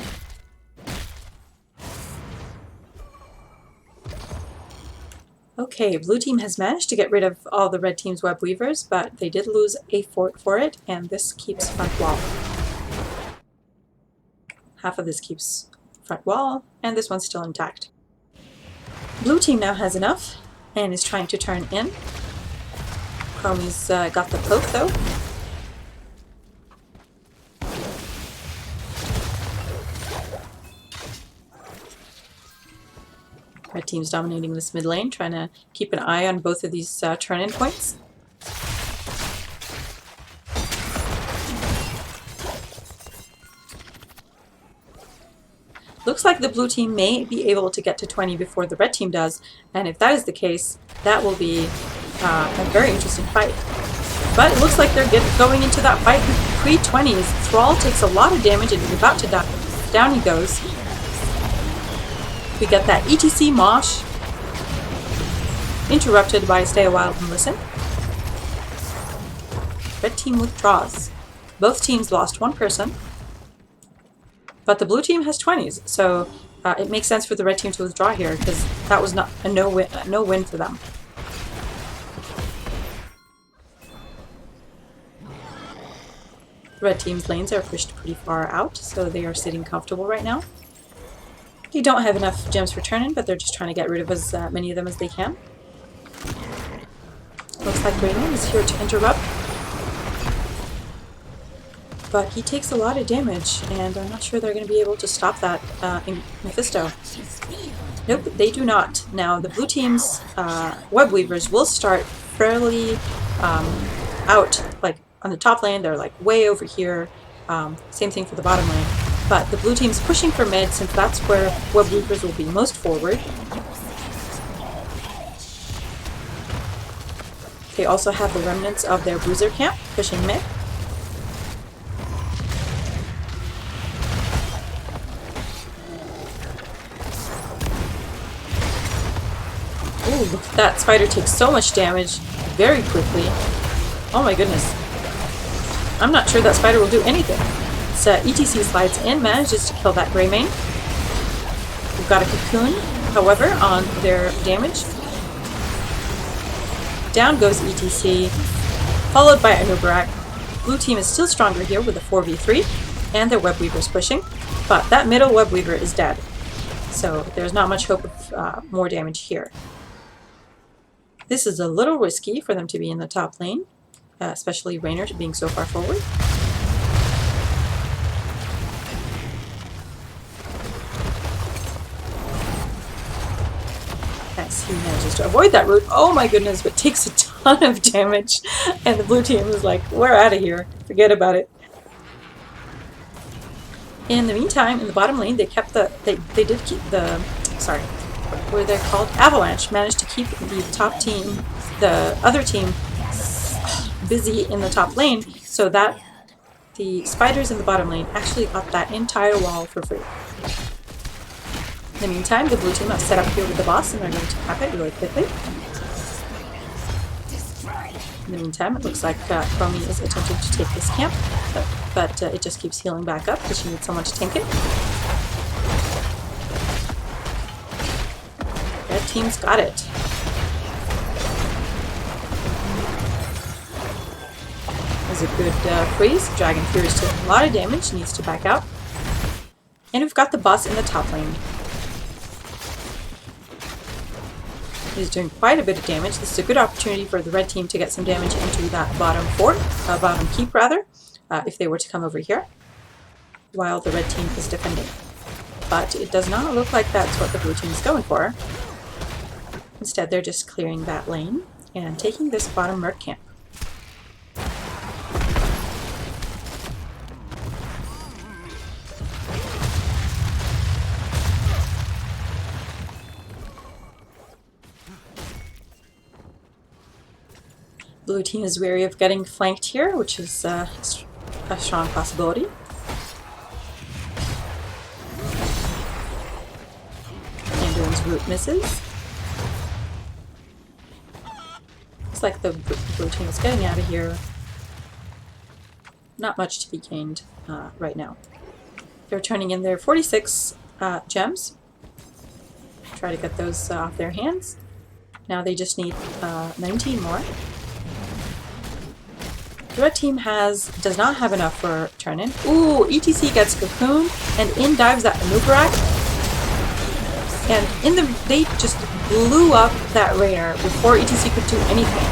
Okay, blue team has managed to get rid of all the red team's web weavers, but they did lose a fort for it, and this keeps front wall. Half of this keeps front wall, and this one's still intact. Blue team now has enough, and is trying to turn in. Chromie's got the poke though. Red team's dominating this mid lane, trying to keep an eye on both of these turn-in points. Looks like the blue team may be able to get to 20 before the red team does, and if that is the case, that will be a very interesting fight. But it looks like they're going into that fight with pre-20s. Thrall takes a lot of damage and is about to die. Down he goes. We get that ETC mosh, interrupted by stay a while and listen. Red team withdraws. Both teams lost 1 person, but the blue team has 20s, so it makes sense for the red team to withdraw here because that was not a no win for them. The red team's lanes are pushed pretty far out, so they are sitting comfortable right now. They don't have enough gems for turn-in, but they're just trying to get rid of as many of them as they can. Looks like Raynor is here to interrupt. But he takes a lot of damage, and I'm not sure they're going to be able to stop that in Mephisto. Nope, they do not. Now, the blue team's web weavers will start fairly out, like on the top lane, they're like way over here. Same thing for the bottom lane. but the blue team's pushing for mid since that's where web weavers will be most forward. They also have the remnants of their bruiser camp pushing mid. Ooh, that spider takes so much damage very quickly. Oh my goodness. I'm not sure that spider will do anything. So ETC slides in, manages to kill that Greymane. We've got a cocoon, however, on their damage. Down goes ETC, followed by Anubarak. Blue team is still stronger here with a 4v3, and their web weaver's pushing, but that middle web weaver is dead. So there's not much hope of more damage here. This is a little risky for them to be in the top lane, especially Raynor being so far forward. Yes, he manages to avoid that route. Oh my goodness, but takes a ton of damage. And the blue team is like, we're out of here. Forget about it. In the meantime, in the bottom lane, they kept the... They did keep the... Sorry. What were they called? Avalanche managed to keep the top team, the other team, busy in the top lane, so that the spiders in the bottom lane actually got that entire wall for free. In the meantime, the blue team have set up here with the boss, and they're going to cap it really quickly. In the meantime, it looks like Chromie is attempting to take this camp, but it just keeps healing back up because she needs someone to tank it. Red team's got it. There's a good freeze. Dragon Fury is taking a lot of damage, needs to back out. And we've got the boss in the top lane. He's doing quite a bit of damage. This is a good opportunity for the red team to get some damage into that bottom fort, bottom keep rather, if they were to come over here, while the red team is defending. But it does not look like that's what the blue team is going for. Instead, they're just clearing that lane and taking this bottom merc camp. Blue team is wary of getting flanked here, which is a strong possibility. Anduin's root misses. Looks like the blue team is getting out of here. Not much to be gained right now. They're turning in their 46 gems. Try to get those off their hands. Now they just need 19 more. The red team does not have enough for turn-in. Ooh, ETC gets Cocoon, and in dives that Anubarak. And they just blew up that Raynor before ETC could do anything.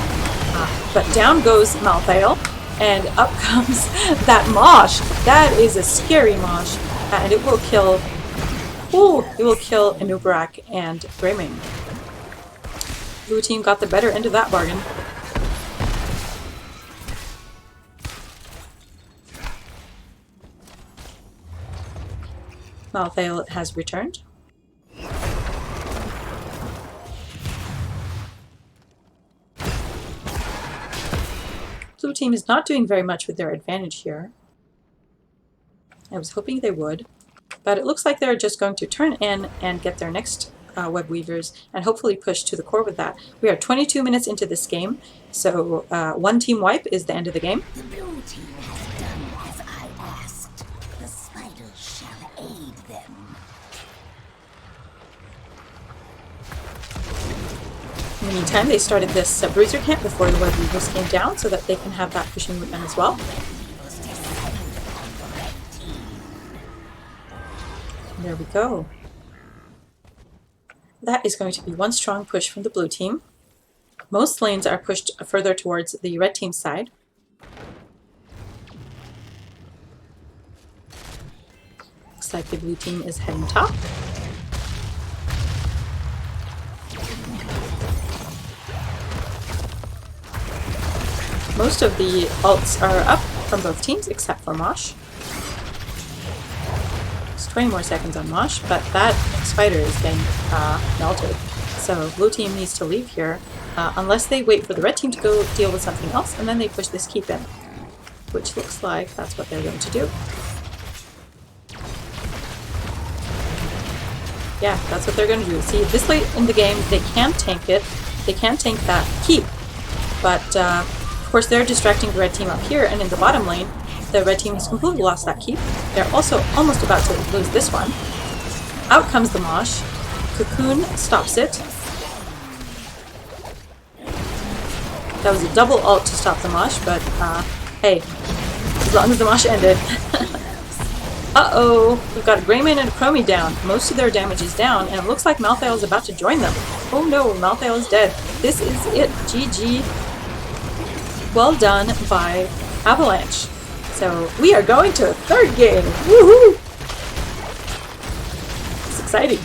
But down goes Malthael, and up comes that Mosh. That is a scary Mosh, and it will kill. Ooh, it will kill Anubarak and Greymane. Blue team got the better end of that bargain. Malthael has returned. Blue team is not doing very much with their advantage here. I was hoping they would, but it looks like they're just going to turn in and get their next web weavers and hopefully push to the core with that. We are 22 minutes into this game, so one team wipe is the end of the game. The blue team has done as I asked. The spiders shall aid them. In the meantime, they started this bruiser camp before the web weavers came down so that they can have that pushing with them as well. There we go. That is going to be one strong push from the blue team. Most lanes are pushed further towards the red team side. Looks like the blue team is heading top. Most of the ults are up from both teams except for Mosh. 20 more seconds on Mosh, but that spider is getting melted. So blue team needs to leave here, unless they wait for the red team to go deal with something else, and then they push this keep in, which looks like that's what they're going to do. Yeah, that's what they're going to do. See, this late in the game, they can't tank it. They can't tank that keep, but of course they're distracting the red team up here, and in the bottom lane, the red team has completely lost that keep. They're also almost about to lose this one. Out comes the Mosh. Cocoon stops it. That was a double ult to stop the Mosh, but hey, as long as the Mosh ended. Uh-oh, we've got a Greymane and a Chromie down. Most of their damage is down, and it looks like Malthael is about to join them. Oh no, Malthael is dead. This is it. GG. Well done by Avalanche. So we are going to a third game. Woohoo! It's exciting.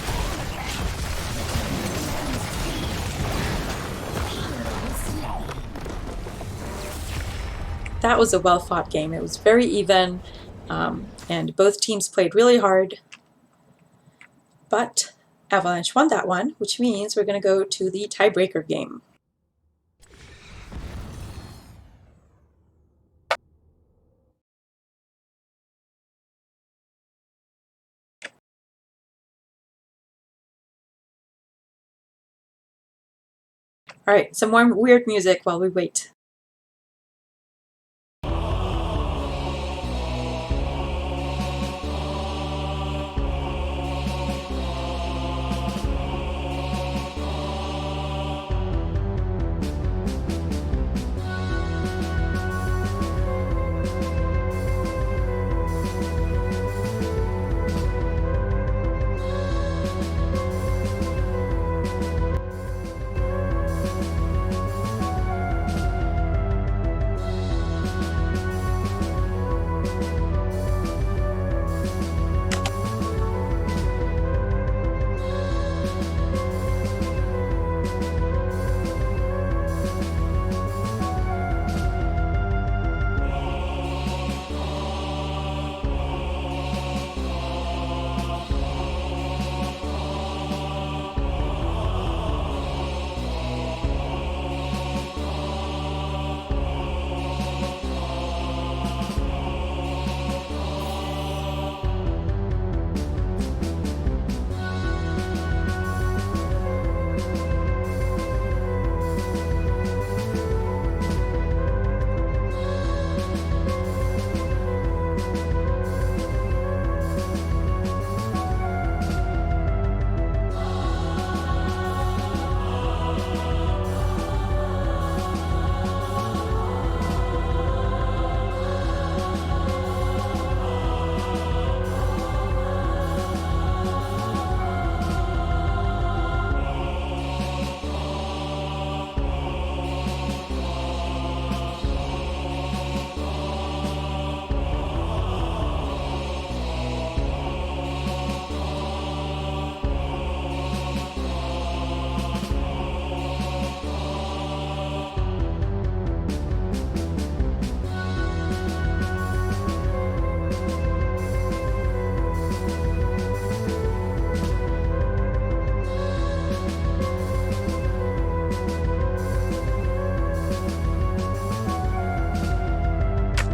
That was a well-fought game. It was very even, and both teams played really hard. But Avalanche won that one, which means we're going to go to the tiebreaker game. Alright, some more weird music while we wait.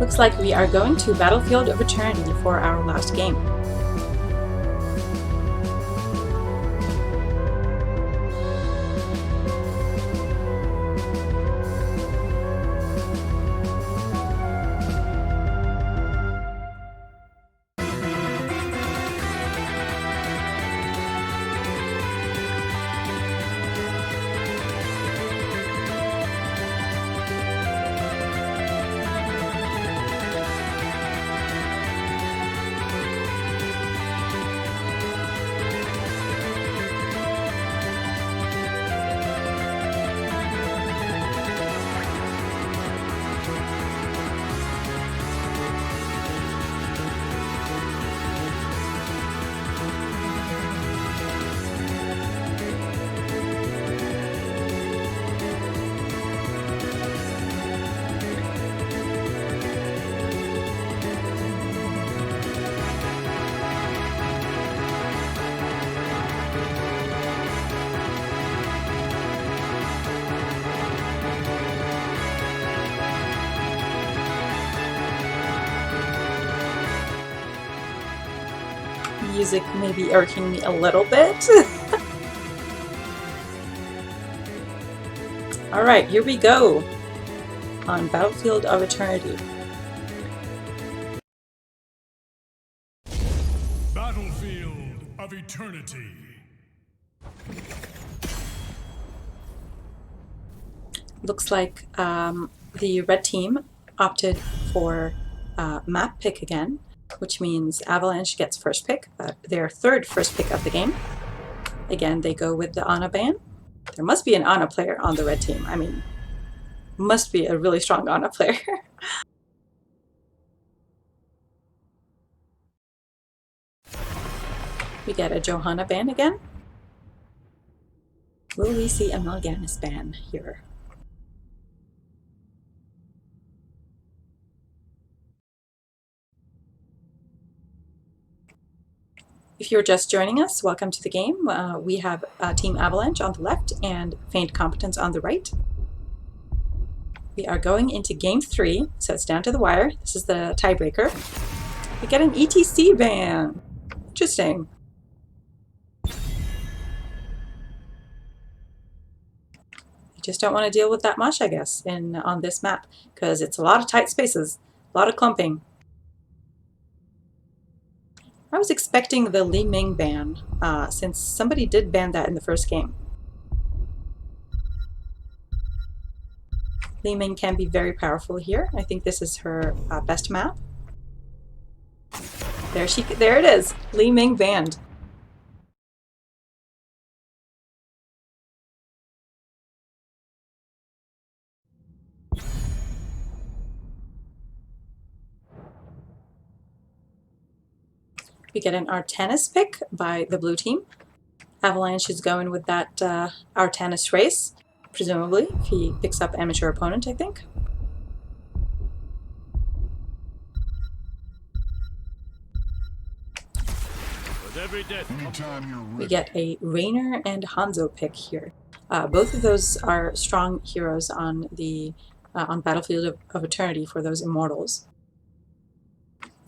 Looks like we are going to Battlefield of Eternity for our last game. music may be irking me a little bit. Alright, here we go on Battlefield of Eternity. Battlefield of Eternity. Looks like the red team opted for map pick again, which means Avalanche gets first pick, their third first pick of the game. Again, they go with the Ana ban. There must be an Ana player on the red team. I mean, must be a really strong Ana player. We get a Johanna ban again. Will we see a Mal'Ganis ban here? If you're just joining us, welcome to the game. We have Team Avalanche on the left and Feigned Competence on the right. We are going into Game 3, so it's down to the wire. This is the tiebreaker. We get an ETC ban. Interesting. You just don't want to deal with that much, I guess, on this map, because it's a lot of tight spaces, a lot of clumping. I was expecting the Li Ming ban, since somebody did ban that in the first game. Li Ming can be very powerful here. I think this is her best map. There it is! Li Ming banned. We get an Artanis pick by the blue team. Avalanche is going with that Artanis race, presumably, if he picks up amateur opponent, I think. With every death, We get a Raynor and Hanzo pick here. Both of those are strong heroes on the on Battlefield of Eternity for those immortals.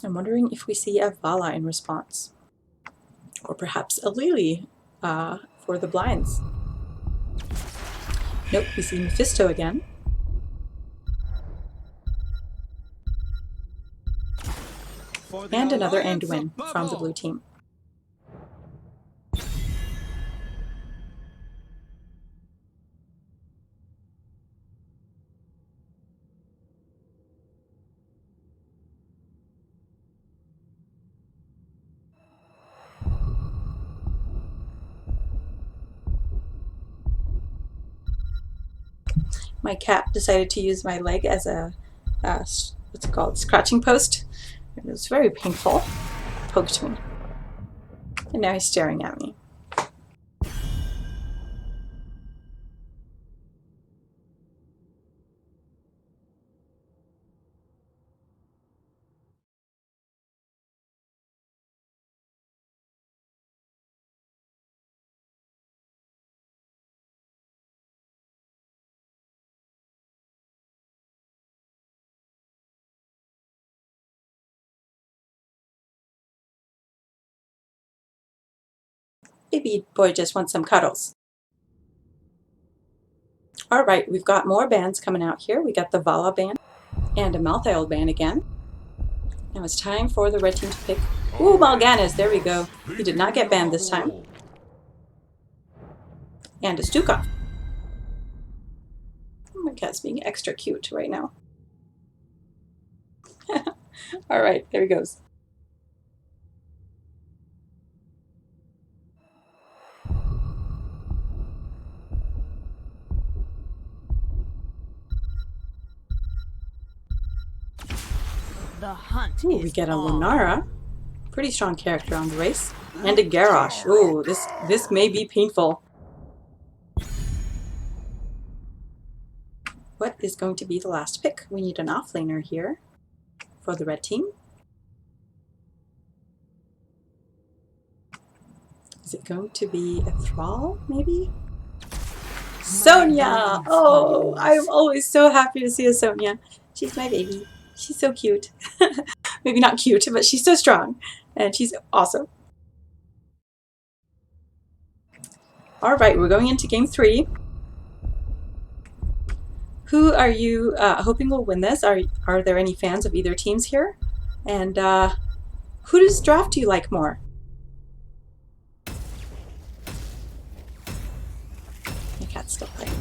I'm wondering if we see a Vala in response. Or perhaps a Lily for the blinds. Nope, we see Mephisto again. And another Anduin from the blue team. My cat decided to use my leg as a, what's it called, scratching post. It was very painful. Poked me. And now he's staring at me. Baby boy just wants some cuddles. Alright, we've got more bands coming out here. We got the Vala band and a Malthael band again. Now it's time for the red team to pick. Ooh, Mal'Ganis, there we go. He did not get banned this time. And a Stukov. Oh, my cat's being extra cute right now. Alright, there he goes. The hunt Ooh, we get a Lunara. Pretty strong character on the race. And a Garrosh. Ooh, this may be painful. What is going to be the last pick? We need an offlaner here for the red team. Is it going to be a Thrall, maybe? Sonya! Oh, I'm always so happy to see a Sonya. She's my baby. She's so cute. Maybe not cute, but she's so strong. And she's awesome. Alright, we're going into game 3. Who are you hoping will win this? Are there any fans of either teams here? And whose draft do you like more? My cat's still playing.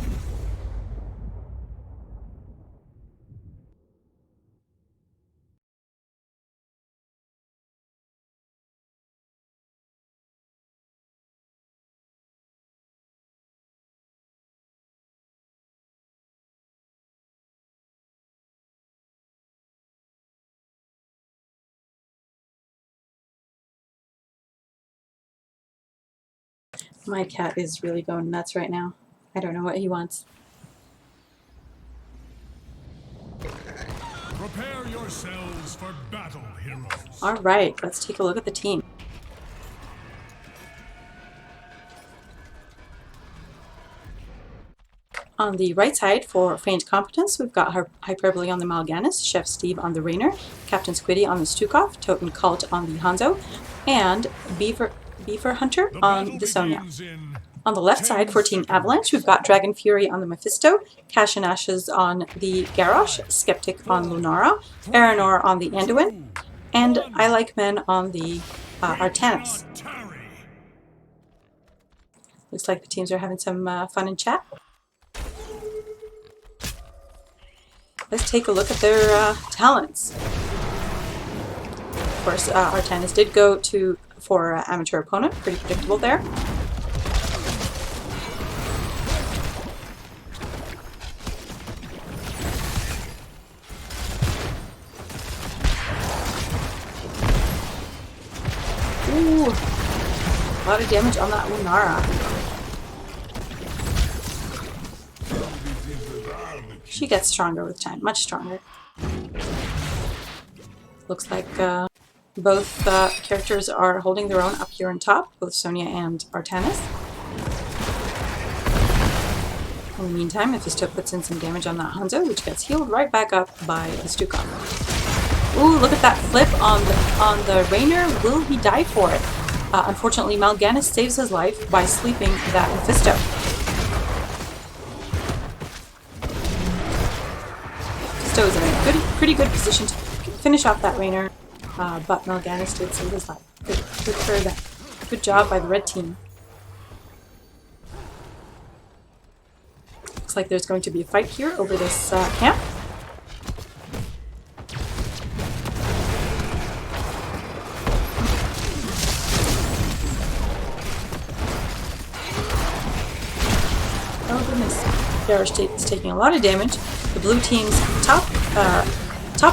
My cat is really going nuts right now. I don't know what he wants. Prepare yourselves for battle, heroes. Alright, let's take a look at the team. On the right side for Feigned Competence, we've got Hyperbole on the Mal'Ganis, Chef Steve on the Raynor, Captain Squiddy on the Stukov, Totem Cult on the Hanzo, and Beaver Hunter on the Sonya. On the left side for Team Avalanche, we've got Dragon Fury on the Mephisto, Cash and Ashes on the Garrosh, Skeptic on Lunara, Aranor on the Anduin, and I Like Men on the Artanis. Looks like the teams are having some fun in chat. Let's take a look at their talents. Of course, Artanis did go for amateur opponent, pretty predictable there. Ooh, a lot of damage on that Lunara. She gets stronger with time, much stronger. Looks like both characters are holding their own up here on top, both Sonya and Artanis. In the meantime, Mephisto puts in some damage on that Hanzo, which gets healed right back up by the Stukov. Ooh, look at that flip on the Raynor. Will he die for it? Unfortunately, Mal'Ganis saves his life by sleeping that Mephisto. Mephisto is in a pretty good position to finish off that Raynor, but Mal'Ganis did save his life. Good for them. Good job by the red team. Looks like there's going to be a fight here over this camp. Oh goodness, Garrosh is taking a lot of damage. The blue team's top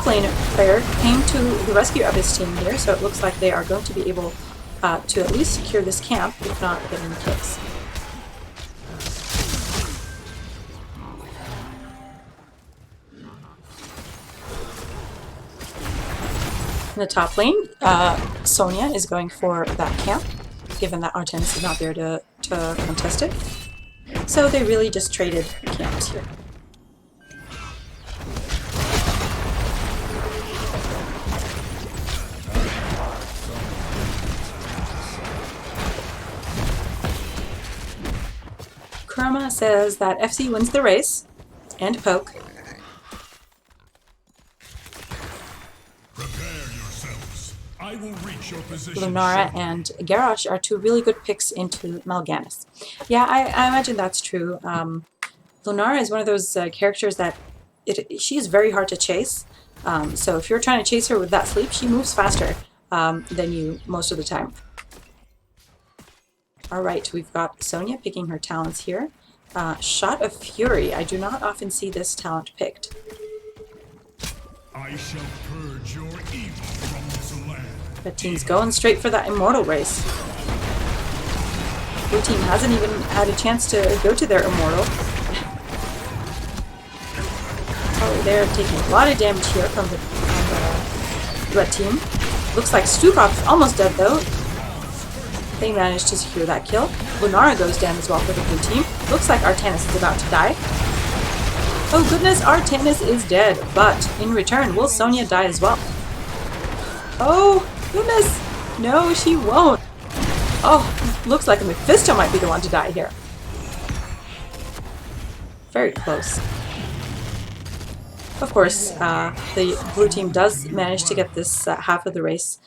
lane player came to the rescue of his team here, so it looks like they are going to be able to at least secure this camp, if not get any kills. In the top lane, Sonya is going for that camp, given that Artanis is not there to contest it. So they really just traded camps here. Chroma says that FC wins the race, and poke. I will reach your position. Lunara and Garrosh are two really good picks into Mal'Ganis. Yeah, I imagine that's true. Lunara is one of those characters that she is very hard to chase. So if you're trying to chase her with that sleep, she moves faster than you most of the time. Alright, we've got Sonya picking her talents here. Shot of Fury. I do not often see this talent picked. I shall purge your evil from this land. The team's going straight for that immortal race. Blue team hasn't even had a chance to go to their immortal. Oh, they're taking a lot of damage here from the red team. Looks like Stukov's almost dead though. They managed to secure that kill. Lunara goes down as well for the blue team. Looks like Artanis is about to die. Oh goodness, Artanis is dead, but in return, will Sonya die as well? Oh goodness, no she won't. Oh, looks like Mephisto might be the one to die here. Very close. Of course, the blue team does manage to get this half of the race.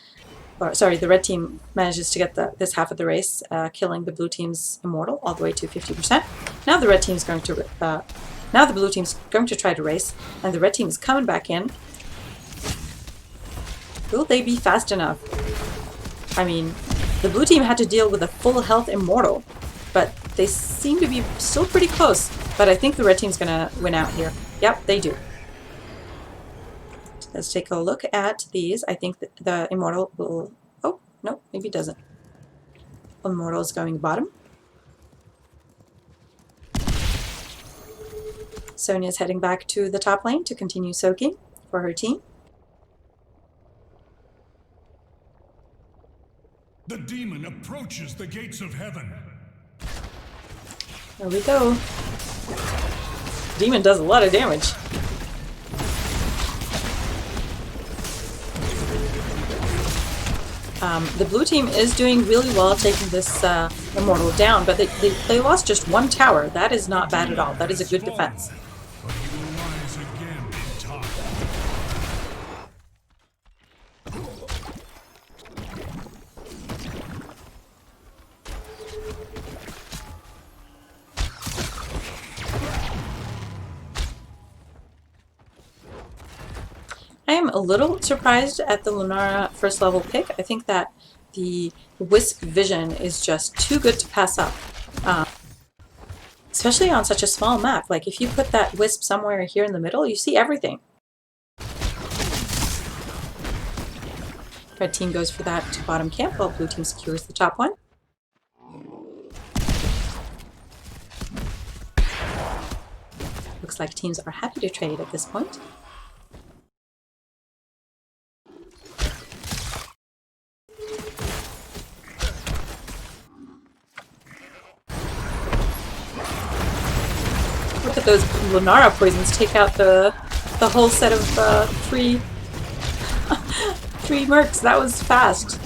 Or, sorry, the red team manages to get this half of the race, killing the blue team's immortal all the way to 50%. Now the red team's going to, now the blue team's going to try to race, and the red team is coming back in. Will they be fast enough? I mean, the blue team had to deal with a full health immortal, but they seem to be still pretty close. But I think the red team's gonna win out here. Yep, they do. Let's take a look at these. I think that the immortal will... Oh, no, maybe it doesn't. Immortal is going bottom. Sonia's heading back to the top lane to continue soaking for her team. The demon approaches the gates of heaven. There we go. Demon does a lot of damage. The blue team is doing really well taking this immortal down, but they lost just one tower. That is not bad at all. That is a good defense. But he will rise again in time. I am a little surprised at the Lunara first level pick. I think that the Wisp vision is just too good to pass up. Especially on such a small map. Like if you put that Wisp somewhere here in the middle, you see everything. Red team goes for that to bottom camp while blue team secures the top one. Looks like teams are happy to trade at this point. Look at those Lunara poisons take out the whole set of three mercs. That was fast.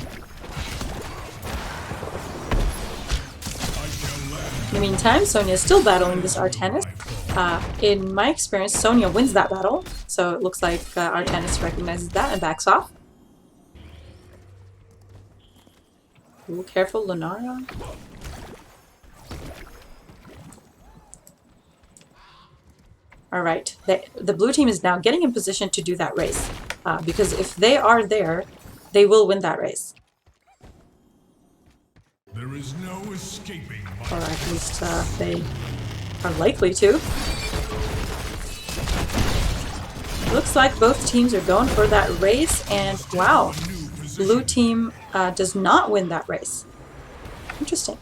In the meantime, Sonia is still battling this Artanis. In my experience, Sonia wins that battle, so it looks like Artanis recognizes that and backs off. Ooh, careful, Lunara. Alright, the blue team is now getting in position to do that race, because if they are there, they will win that race. There is no escaping my... Or at least they are likely to. Looks like both teams are going for that race, and wow, blue team does not win that race. Interesting.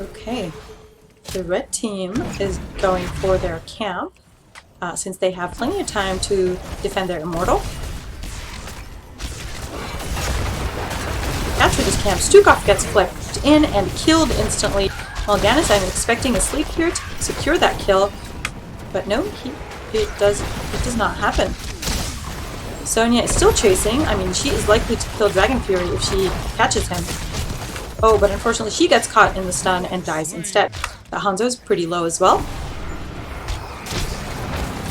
Okay, the red team is going for their camp, since they have plenty of time to defend their immortal. After this camp, Stukov gets flipped in and killed instantly. While Ganis, I'm expecting a sleep here to secure that kill, but no, it does not happen. Sonia is still chasing. I mean, she is likely to kill Dragon Fury if she catches him. Oh, but unfortunately she gets caught in the stun and dies instead. The Hanzo's pretty low as well.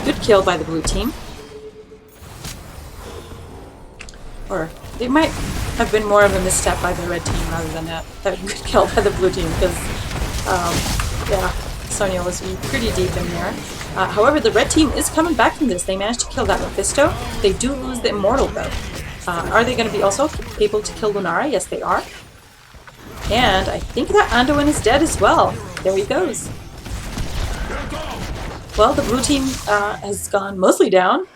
Good kill by the blue team. Or it might have been more of a misstep by the red team rather than a good kill by the blue team, because, yeah, Sonia was pretty deep in there. However, the red team is coming back from this. They managed to kill that Mephisto. They do lose the immortal though. Are they going to be also able to kill Lunara? Yes, they are. And I think that Anduin is dead as well. There he goes. Well, the blue team has gone mostly down,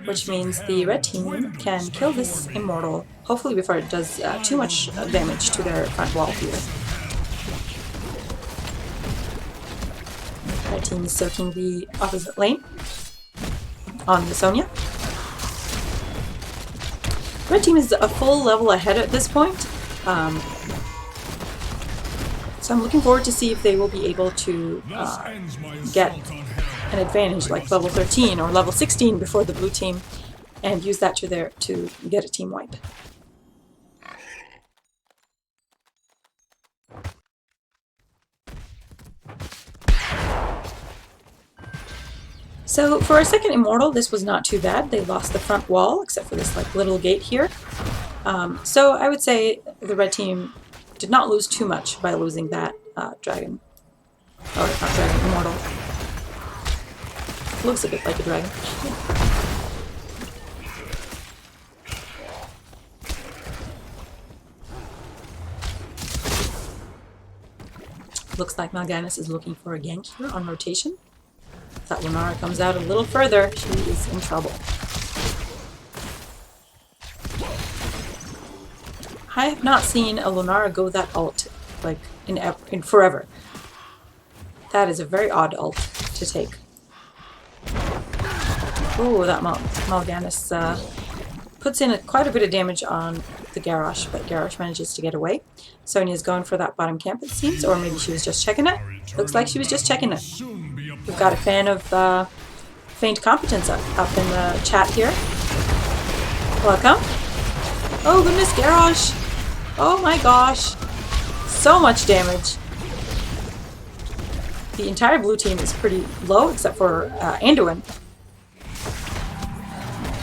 which means the red team can kill this immortal, hopefully before it does too much damage to their front wall here. Red team is soaking the opposite lane on the Sonia. Red team is a full level ahead at this point. So I'm looking forward to see if they will be able to Thus ends my get assault on hell. an advantage like level 13 or level 16 before the blue team, and use that to get a team wipe. So for our second Immortal, this was not too bad. They lost the front wall, except for this like little gate here. So I would say the red team did not lose too much by losing that dragon. Or not dragon, Immortal. Looks a bit like a dragon. Looks like Mal'Ganis is looking for a gank here on rotation. If that Lunara comes out a little further, she is in trouble. I have not seen a Lunara go that ult like in forever. That is a very odd ult to take. Oh, that Mal'Ganis puts in quite a bit of damage on the Garrosh, but Garrosh manages to get away. Sonia's going for that bottom camp, it seems, or maybe she was just checking it. Looks like she was just checking it. We've got a fan of Feigned Competence up in the chat here. Welcome. Oh goodness, Garrosh! Oh my gosh! So much damage. The entire blue team is pretty low, except for Anduin.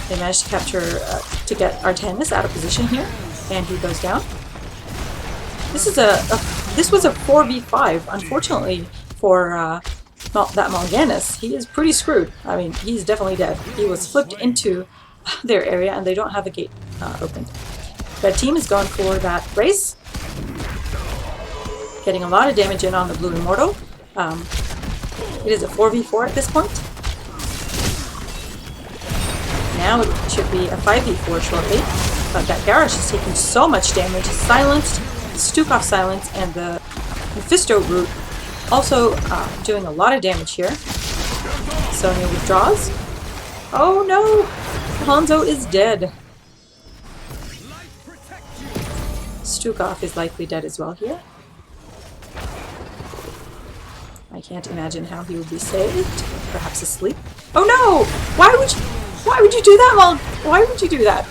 They managed to capture, to get Artanis out of position here, and he goes down. This is this was a 4v5. Unfortunately for that Mal'Ganis, he is pretty screwed. I mean, he's definitely dead. He was flipped into their area, and they don't have a gate opened. Red team is going for that race, getting a lot of damage in on the blue Immortal. It is a 4v4 at this point. Now it should be a 5v4 shortly, but that Garrosh is taking so much damage. Silenced, Stukov silence, and the Mephisto root also doing a lot of damage here. Sonya withdraws. Oh no! Hanzo is dead. Stukov is likely dead as well here. I can't imagine how he would be saved. Perhaps asleep. Oh no! Why would you do that, Why would you do that?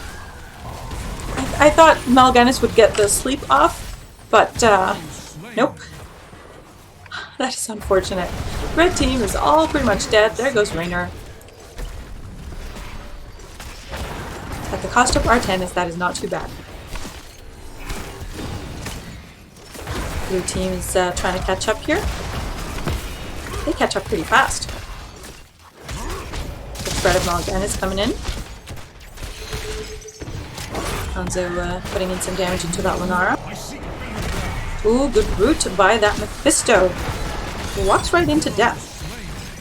I thought Mal'Ganis would get the sleep off, but nope. That is unfortunate. Red team is all pretty much dead. There goes Raynor. At the cost of Artanis, that is not too bad. Blue team is trying to catch up here. They catch up pretty fast. The threat of Mal'Ganis coming in. Hanzo putting in some damage into that Lunara. Ooh, good root by that Mephisto. He walks right into death.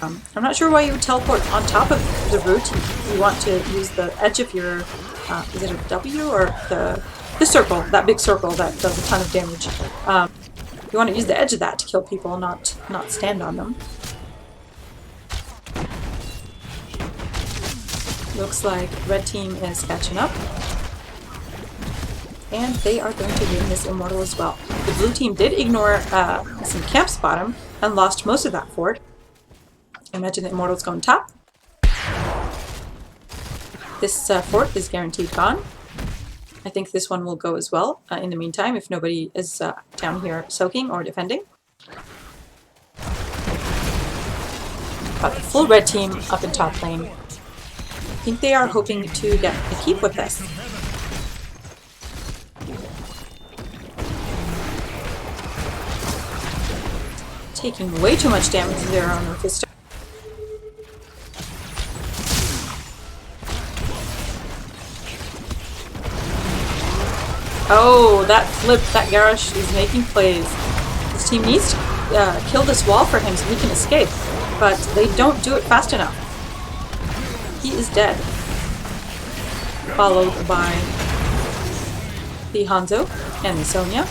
I'm not sure why you would teleport on top of the root. You want to use the edge of your... is it a W or the circle? That big circle that does a ton of damage. You want to use the edge of that to kill people, not stand on them. Looks like red team is catching up. And they are going to win this Immortal as well. The blue team did ignore some camps bottom and lost most of that fort. I imagine the Immortal's going top. This fort is guaranteed gone. I think this one will go as well in the meantime, if nobody is down here soaking or defending. But the full red team up in top lane. I think they are hoping to get a keep with this. Taking way too much damage there on Mephisto. Oh, that flip, that Garrosh is making plays. This team needs to kill this wall for him so he can escape, but they don't do it fast enough. He is dead. Followed by the Hanzo and the Sonya.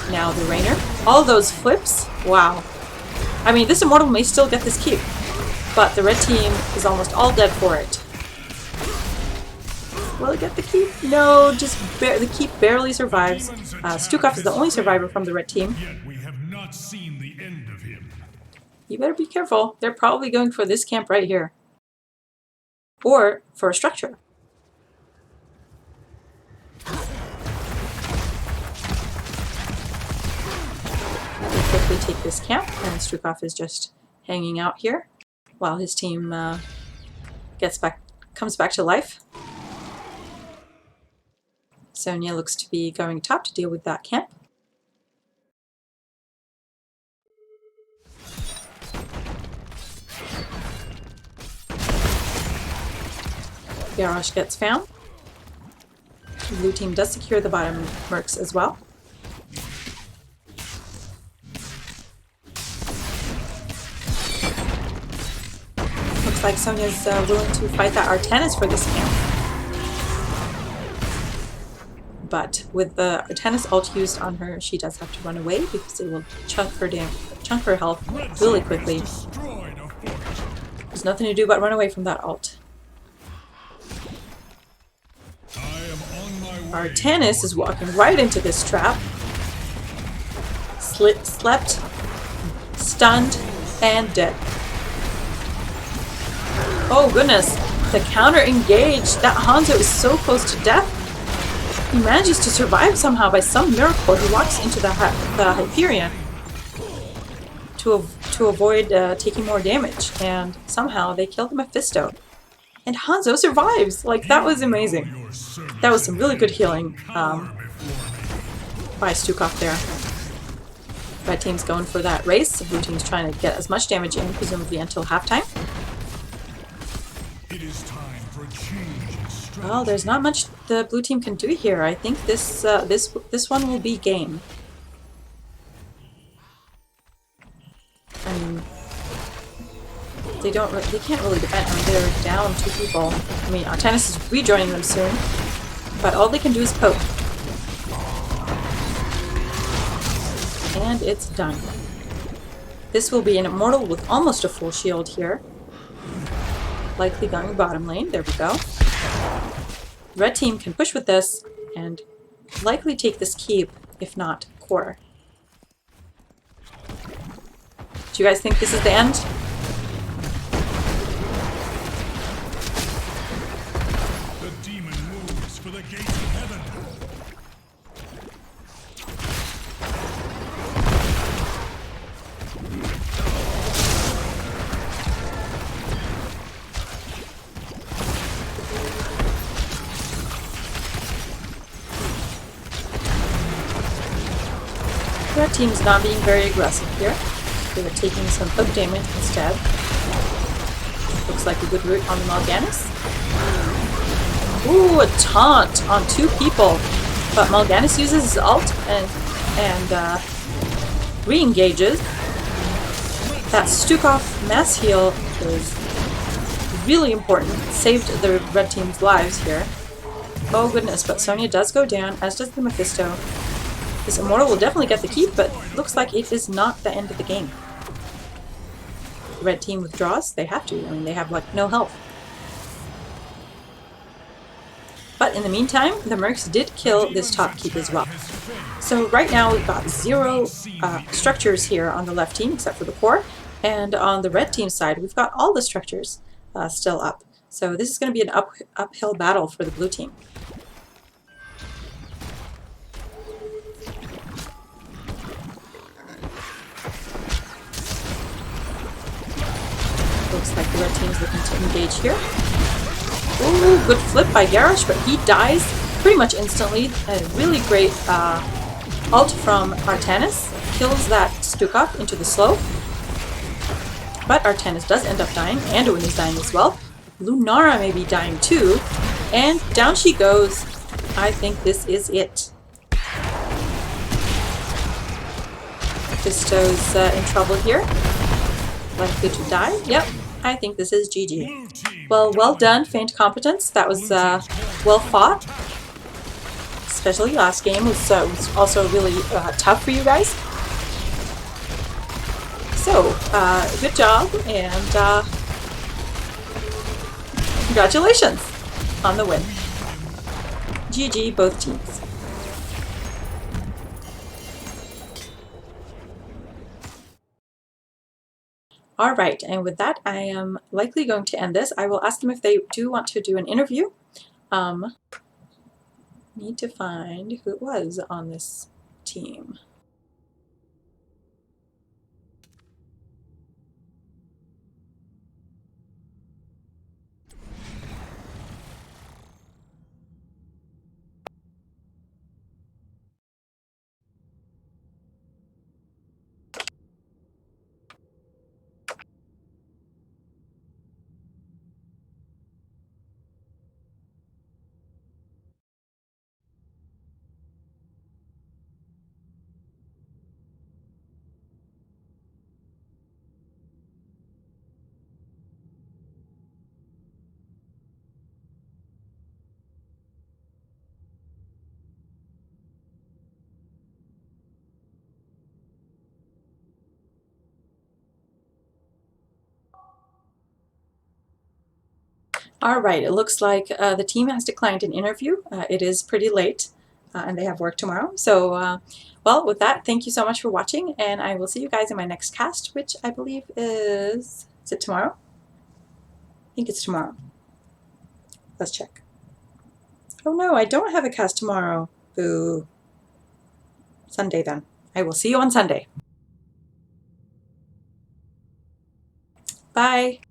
Now the Raynor. All of those flips, wow. I mean, this Immortal may still get this keep, but the red team is almost all dead for it. Will it get the keep? No, just the keep barely survives. Stukov is the only survivor from the red team. not seen the end of him. You better be careful. They're probably going for this camp right here. Or for a structure. They quickly take this camp, and Stukov is just hanging out here while his team comes back to life. Sonya looks to be going top to deal with that camp. Garrosh gets found. The blue team does secure the bottom mercs as well. Looks like Sonya's willing to fight that Artanis for this camp. But with the Artanis ult used on her, she does have to run away because it will chunk her health really quickly. There's nothing to do but run away from that ult. Artanis is walking right into this trap. Slept, stunned, and dead. Oh goodness, the counter engage. That Hanzo is so close to death. He manages to survive somehow by some miracle. He walks into the Hyperion to avoid taking more damage, and somehow they kill the Mephisto. And Hanzo survives! Like, that was amazing. That was some really good healing by Stukov there. Red team's going for that race. The blue team's trying to get as much damage in, presumably until halftime. It is time for change. Well, there's not much the blue team can do here. I think this one will be game. I mean, they can't really defend. I mean, they're down 2 people. I mean, Artanis is rejoining them soon, but all they can do is poke. And it's done. This will be an Immortal with almost a full shield here. Likely going bottom lane. There we go. Red team can push with this and likely take this keep, if not core. Do you guys think this is the end? The demon moves for the gates of heaven. Red team's not being very aggressive here. They're taking some poke damage instead. Looks like a good route on the Mal'Ganis. Ooh, a taunt on 2 people. But Mal'Ganis uses his ult and re-engages. That Stukov mass heal is really important. It saved the red team's lives here. Oh goodness, but Sonya does go down, as does the Mephisto. This Immortal will definitely get the keep, but looks like it is not the end of the game. Red team withdraws. They have to. I mean, they have like no health. But in the meantime, the Mercs did kill this top keep as well. So right now we've got 0 structures here on the left team, except for the core. And on the red team side, we've got all the structures still up. So this is going to be an uphill battle for the blue team. Looks like the red team's looking to engage here. Ooh, good flip by Garrosh, but he dies pretty much instantly. A really great ult from Artanis kills that Stukov into the slow. But Artanis does end up dying. Anduin is dying as well. Lunara may be dying too. And down she goes. I think this is it. Mephisto's in trouble here. Likely to die. Yep, I think this is GG. Well done, Feigned Competence. That was well fought. Especially last game was also really tough for you guys. So, good job, and congratulations on the win. GG, both teams. All right, and with that, I am likely going to end this. I will ask them if they do want to do an interview. Need to find who it was on this team. All right, it looks like the team has declined an interview. It is pretty late and they have work tomorrow. So, well, with that, thank you so much for watching, and I will see you guys in my next cast, which I believe is it tomorrow? I think it's tomorrow. Let's check. Oh no, I don't have a cast tomorrow. Boo. Sunday then. I will see you on Sunday. Bye.